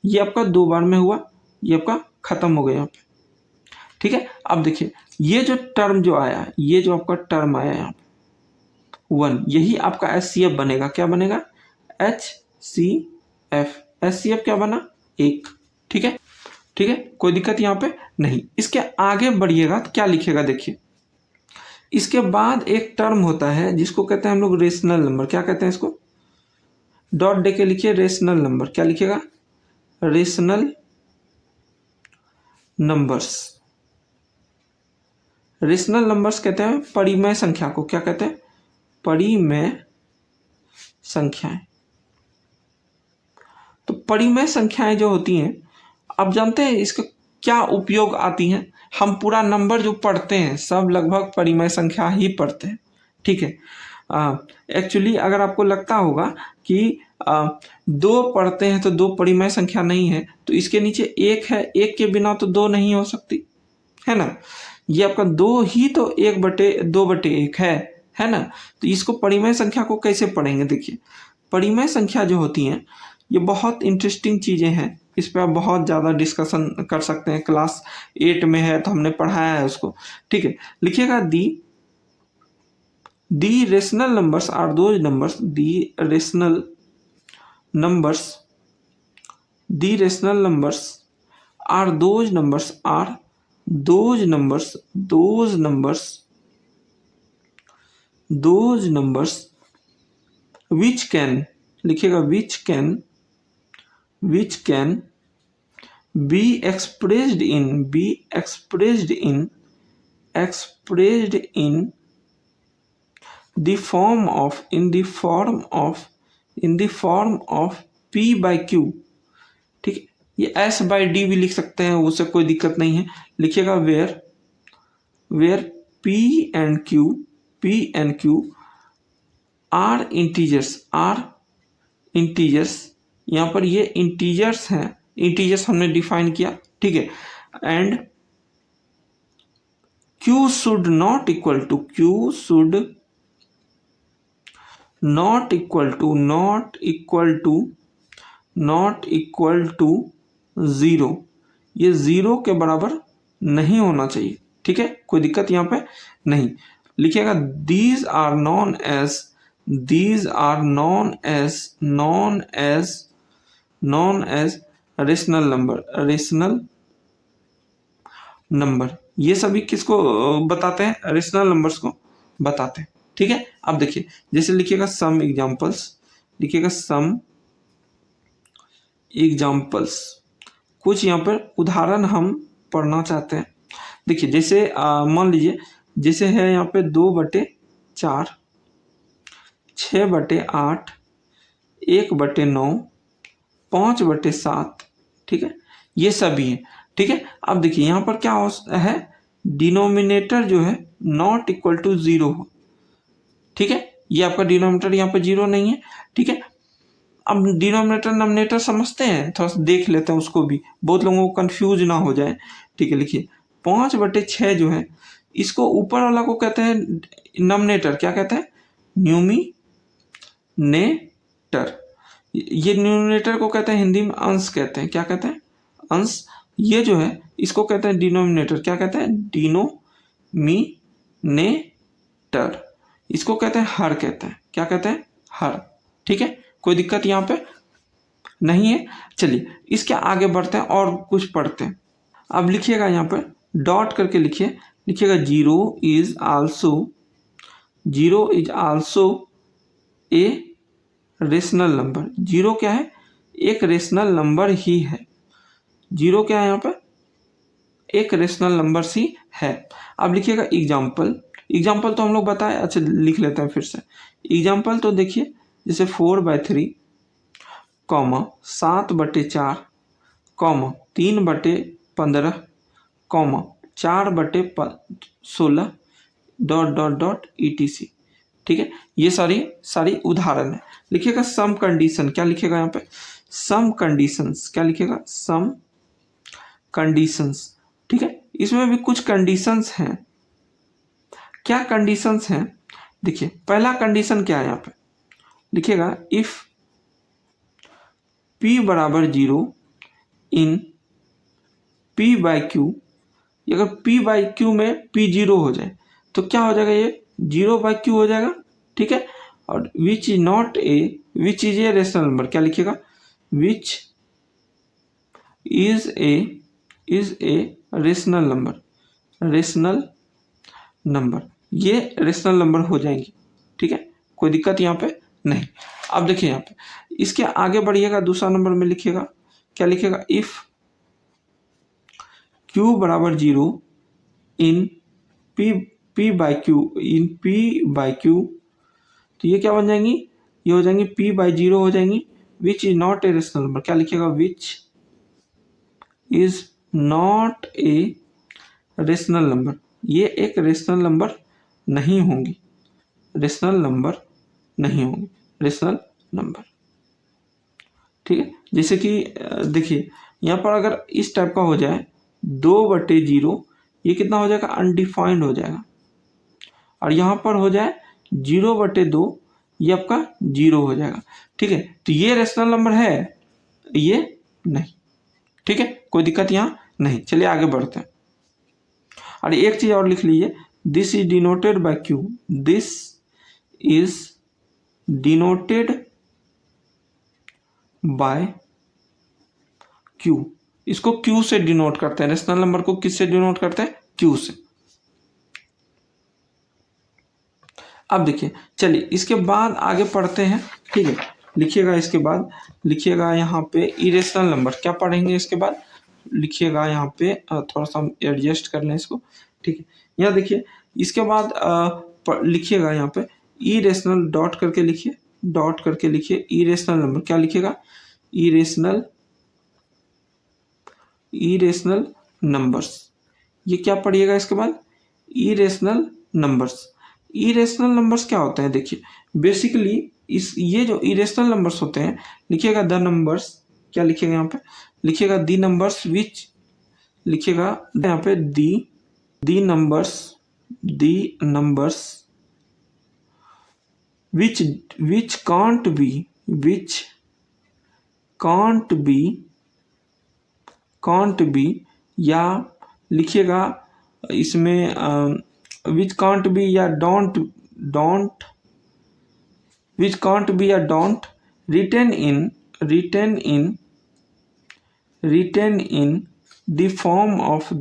ये आपका 2 बार में हुआ, ये आपका खत्म हो गया यहाँ पे, ठीक है। अब देखिए ये जो टर्म जो आया, ये जो आपका टर्म आया यहाँ पे 1, यही आपका SCF बनेगा, क्या बनेगा, HCF, SCF क्या बना, 1, ठीक है, ठीक है, कोई दिक्कत यहाँ पे नहीं। इसके आगे बढ़िएगा तो क्या लिखेगा, देखिए इसके बाद एक टर्म होता है जिसको कहते हैं हम लोग रेशनल नंबर, क्या कहते हैं इसको, डॉट दे के लिखिए रेशनल नंबर, क्या लिखिएगा, रेशनल नंबर्स। रेशनल नंबर्स कहते हैं परिमेय संख्या को, क्या कहते हैं, परिमेय संख्याएं। तो परिमेय संख्याएं जो होती हैं, आप जानते हैं इसका क्या उपयोग आती हैं, हम पूरा नंबर जो पढ़ते हैं सब लगभग परिमेय संख्या ही पढ़ते हैं, ठीक है। एक्चुअली अगर आपको लगता होगा कि दो पढ़ते हैं तो दो परिमेय संख्या नहीं है, तो इसके नीचे एक है, एक के बिना तो दो नहीं हो सकती, है ना। ये आपका दो ही तो 1/2/1 है ना। तो इसको परिमेय संख्या को कैसे पढ़ेंगे? देखिए, परिमेय संख्या जो होती हैं ये बहुत इंटरेस्टिंग चीज़ें हैं, इस पर आप बहुत ज़्यादा डिस्कशन कर सकते हैं। क्लास 8 में है तो हमने पढ़ाया है उसको, ठीक है। लिखिएगा the rational numbers are those numbers, the rational numbers are those numbers which can, लिखिएगा which can be expressed in the form of P by Q, ठीक है। ये S by D भी लिख सकते हैं, उससे कोई दिक्कत नहीं है। लिखिएगा where P and Q are integers, यहाँ पर ये इंटीजर्स हैं, इंटीजर्स हमने डिफाइन किया, ठीक है। And Q should not equal to 0, ये 0 के बराबर नहीं होना चाहिए, ठीक है। कोई दिक्कत यहाँ पे नहीं। लिखिएगा these are known as rational number. ये सभी किसको बताते हैं? रेशनल नंबर्स को बताते हैं, ठीक है। अब देखिए, जैसे लिखिएगा सम एग्जाम्पल्स, कुछ यहाँ पर उदाहरण हम पढ़ना चाहते हैं। देखिए, जैसे मान लीजिए, जैसे है यहाँ पे 2/4, 6/8, 1/9, 5/7, ठीक है। ये सभी है, ठीक है। अब देखिए यहाँ पर क्या है, डिनोमिनेटर जो है नॉट इक्वल टू 0 हो, ठीक है। ये आपका डिनोमिनेटर यहाँ पे 0 नहीं है, ठीक है। अब डिनोमिनेटर नोमिनेटर समझते हैं, थोड़ा सा देख लेते हैं उसको भी, बहुत लोगों को कंफ्यूज ना हो जाए, ठीक है। लिखिए 5/6 जो है, इसको ऊपर वाला को कहते हैं नोमिनेटर, क्या कहते हैं? न्यूमिनेटर। ये न्यूमिनेटर को कहते हैं हिंदी में अंश कहते हैं, क्या कहते हैं? अंश। ये जो है इसको कहते हैं डिनोमिनेटर, क्या कहते हैं? डिनोमिनेटर। इसको कहते हैं हर, कहते हैं क्या कहते हैं? हर, ठीक है। कोई दिक्कत यहाँ पे नहीं है। चलिए इसके आगे बढ़ते हैं और कुछ पढ़ते हैं। अब लिखिएगा यहाँ पर डॉट करके लिखिएगा zero is also a rational number. Zero क्या है? एक रेशनल नंबर ही है। जीरो क्या है यहाँ पर? एक रेशनल नंबर ही है। अब लिखिएगा एग्जाम्पल तो हम लोग बताए, अच्छा लिख लेते हैं फिर से। एग्जाम्पल तो देखिए, जैसे 4/3, 7/4, 3/15, 4/16 ... etc, ठीक है। ये सारी उदाहरण है। लिखिएगा सम कंडीशन, क्या लिखिएगा यहाँ पे? सम कंडीशंस, क्या लिखिएगा? सम कंडीशंस, ठीक है। इसमें भी कुछ कंडीशंस हैं। क्या कंडीशंस हैं? देखिए पहला कंडीशन क्या है यहाँ पे, लिखिएगा इफ P = 0 इन P/Q। अगर P/Q में P 0 हो जाए तो क्या हो जाएगा? ये 0/Q हो जाएगा, ठीक है। और which is a rational number, क्या लिखिएगा? Which is a rational number. ये रेशनल नंबर हो जाएंगे, ठीक है। कोई दिक्कत यहाँ पे नहीं। अब देखिए यहाँ पे इसके आगे बढ़िएगा, दूसरा नंबर में लिखिएगा, क्या लिखिएगा? इफ Q = 0 इन P/Q, तो ये क्या बन जाएंगी? ये हो जाएंगी P/0 हो जाएंगी। Which is not a rational number, क्या लिखिएगा? Which is not a rational number. ये एक रेशनल नंबर नहीं होंगी, रेशनल नंबर। ठीक है। जैसे कि देखिए यहाँ पर अगर इस टाइप का हो जाए 2/0, ये कितना हो जाएगा, अनडिफाइंड हो जाएगा। और यहाँ पर हो जाए 0/2, ये आपका 0 हो जाएगा। ठीक है, तो ये रेशनल नंबर है, ये नहीं। ठीक है, कोई दिक्कत यहाँ नहीं। चलिए आगे बढ़ते हैं। और एक चीज और लिख लीजिए, this is denoted bye Q, this is denoted bye Q. इसको क्यू से डिनोट करते हैं, रेशनल नंबर को किससे डिनोट करते हैं, क्यू से। अब देखिए, चलिए इसके बाद आगे पढ़ते हैं। ठीक है, लिखिएगा, इसके बाद लिखिएगा यहाँ पे इरेशनल नंबर। क्या पढ़ेंगे इसके बाद, लिखिएगा यहाँ पे, थोड़ा सा हम एडजस्ट कर लें इसको। ठीक है, यहाँ देखिए इसके बाद लिखिएगा यहाँ पे इरेशनल, डॉट करके लिखिए, डॉट करके लिखिए इरेशनल नंबर। क्या लिखिएगा, इरेशनल नंबर्स। ये क्या पढ़िएगा इसके बाद, इरेशनल नंबर्स। इरेशनल नंबर्स क्या होते हैं, देखिए बेसिकली ये जो इरेशनल नंबर्स होते हैं, लिखिएगा द नंबर्स। क्या लिखिएगा यहाँ पे, लिखिएगा दी नंबर्स विच, लिखिएगा यहाँ पे the numbers which can't be, या लिखिएगा इसमें विच कांट बी या डोंट विच कांट बी या don't written in the form of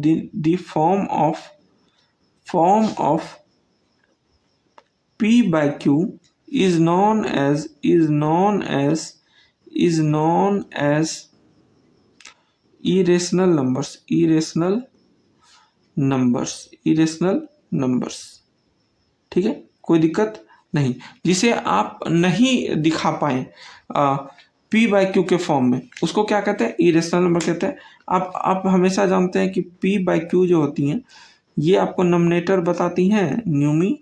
p by q is known as irrational numbers। ठीक है, कोई दिक्कत नहीं। जिसे आप नहीं दिखा पाए पी बाई क्यू के फॉर्म में, उसको क्या कहते हैं, इरेशनल नंबर कहते हैं। आप हमेशा जानते हैं कि पी बाई क्यू जो होती हैं, ये आपको नॉमिनेटर बताती हैं, न्यूमिनेटर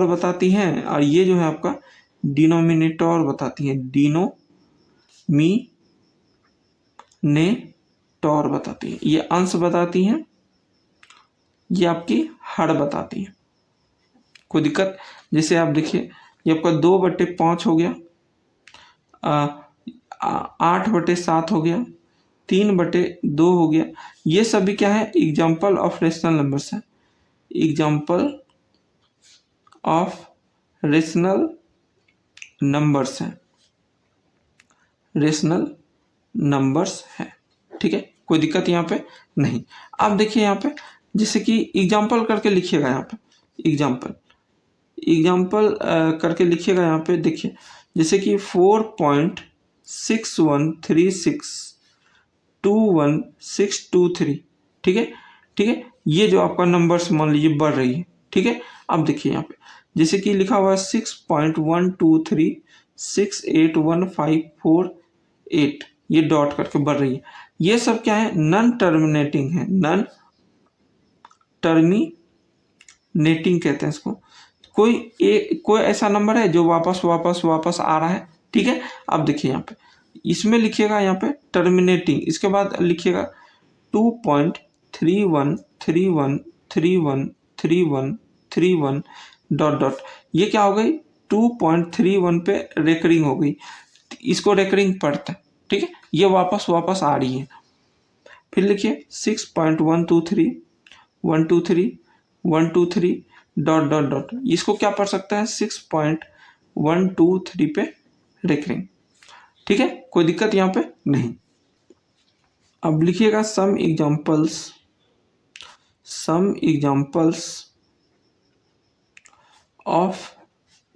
बताती हैं, और ये जो है आपका डिनोमिनेटर बताती हैं, डिनोमिनेटर बताती हैं। ये अंश बताती हैं, ये आपकी हर बताती है। कोई दिक्कत, जैसे आप देखिए ये आपका 2/5 हो गया, 8/7 हो गया, 3/2 हो गया। ये सभी क्या है, एग्जाम्पल ऑफ रेशनल नंबर्स है, एग्जाम्पल ऑफ रेशनल नंबर्स है, रेशनल नंबर्स है। ठीक है, कोई दिक्कत यहाँ पे नहीं। आप देखिए यहाँ पे, जैसे कि एग्जाम्पल करके लिखिएगा, यहाँ पे एग्जाम्पल करके लिखिएगा। यहाँ पे देखिए, जैसे कि 4.6136211623। ठीक है, ये जो आपका नंबर्स मान लीजिए बढ़ रही है। ठीक है, अब देखिए यहाँ पे जैसे कि लिखा हुआ है 6.123681548, ये डॉट करके बढ़ रही है। ये सब क्या है, नॉन टर्मिनेटिंग है, नॉन टर्मिनेटिंग कहते हैं इसको। कोई ऐसा नंबर है जो वापस आ रहा है। ठीक है, अब देखिए यहाँ पे इसमें लिखिएगा यहाँ पे टर्मिनेटिंग, इसके बाद लिखिएगा 2.3131313131 डॉट। ये क्या हो गई, 2.31 पे रेकरिंग हो गई, इसको रेकरिंग पढ़ते हैं। ठीक है, ये वापस आ रही है। फिर लिखिए 6.123 डॉट, इसको क्या पढ़ सकता है, 6.123 पे रेकरिंग। ठीक है, कोई दिक्कत यहाँ पे नहीं। अब लिखिएगा some examples of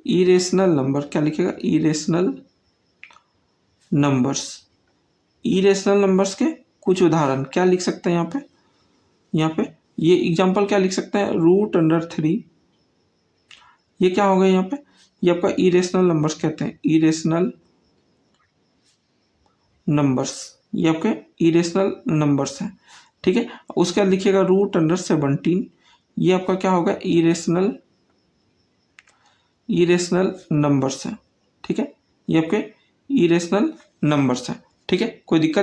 irrational number. क्या लिखिएगा, इरेशनल नंबर्स के कुछ उदाहरण। क्या लिख सकते हैं यहाँ पे ये एग्जाम्पल क्या लिख सकते हैं, √3। ये क्या हो गया यहाँ पे, ये आपका इरेशनल नंबर्स कहते हैं, इरेशनल नंबर्स, ये आपके इरेशनल नंबर्स हैं। ठीक है, उसका लिखिएगा √17। ये आपका क्या होगा, इरेशनल नंबर्स है। ठीक है, ये आपके इरेशनल नंबर्स हैं। ठीक है, कोई दिक्कत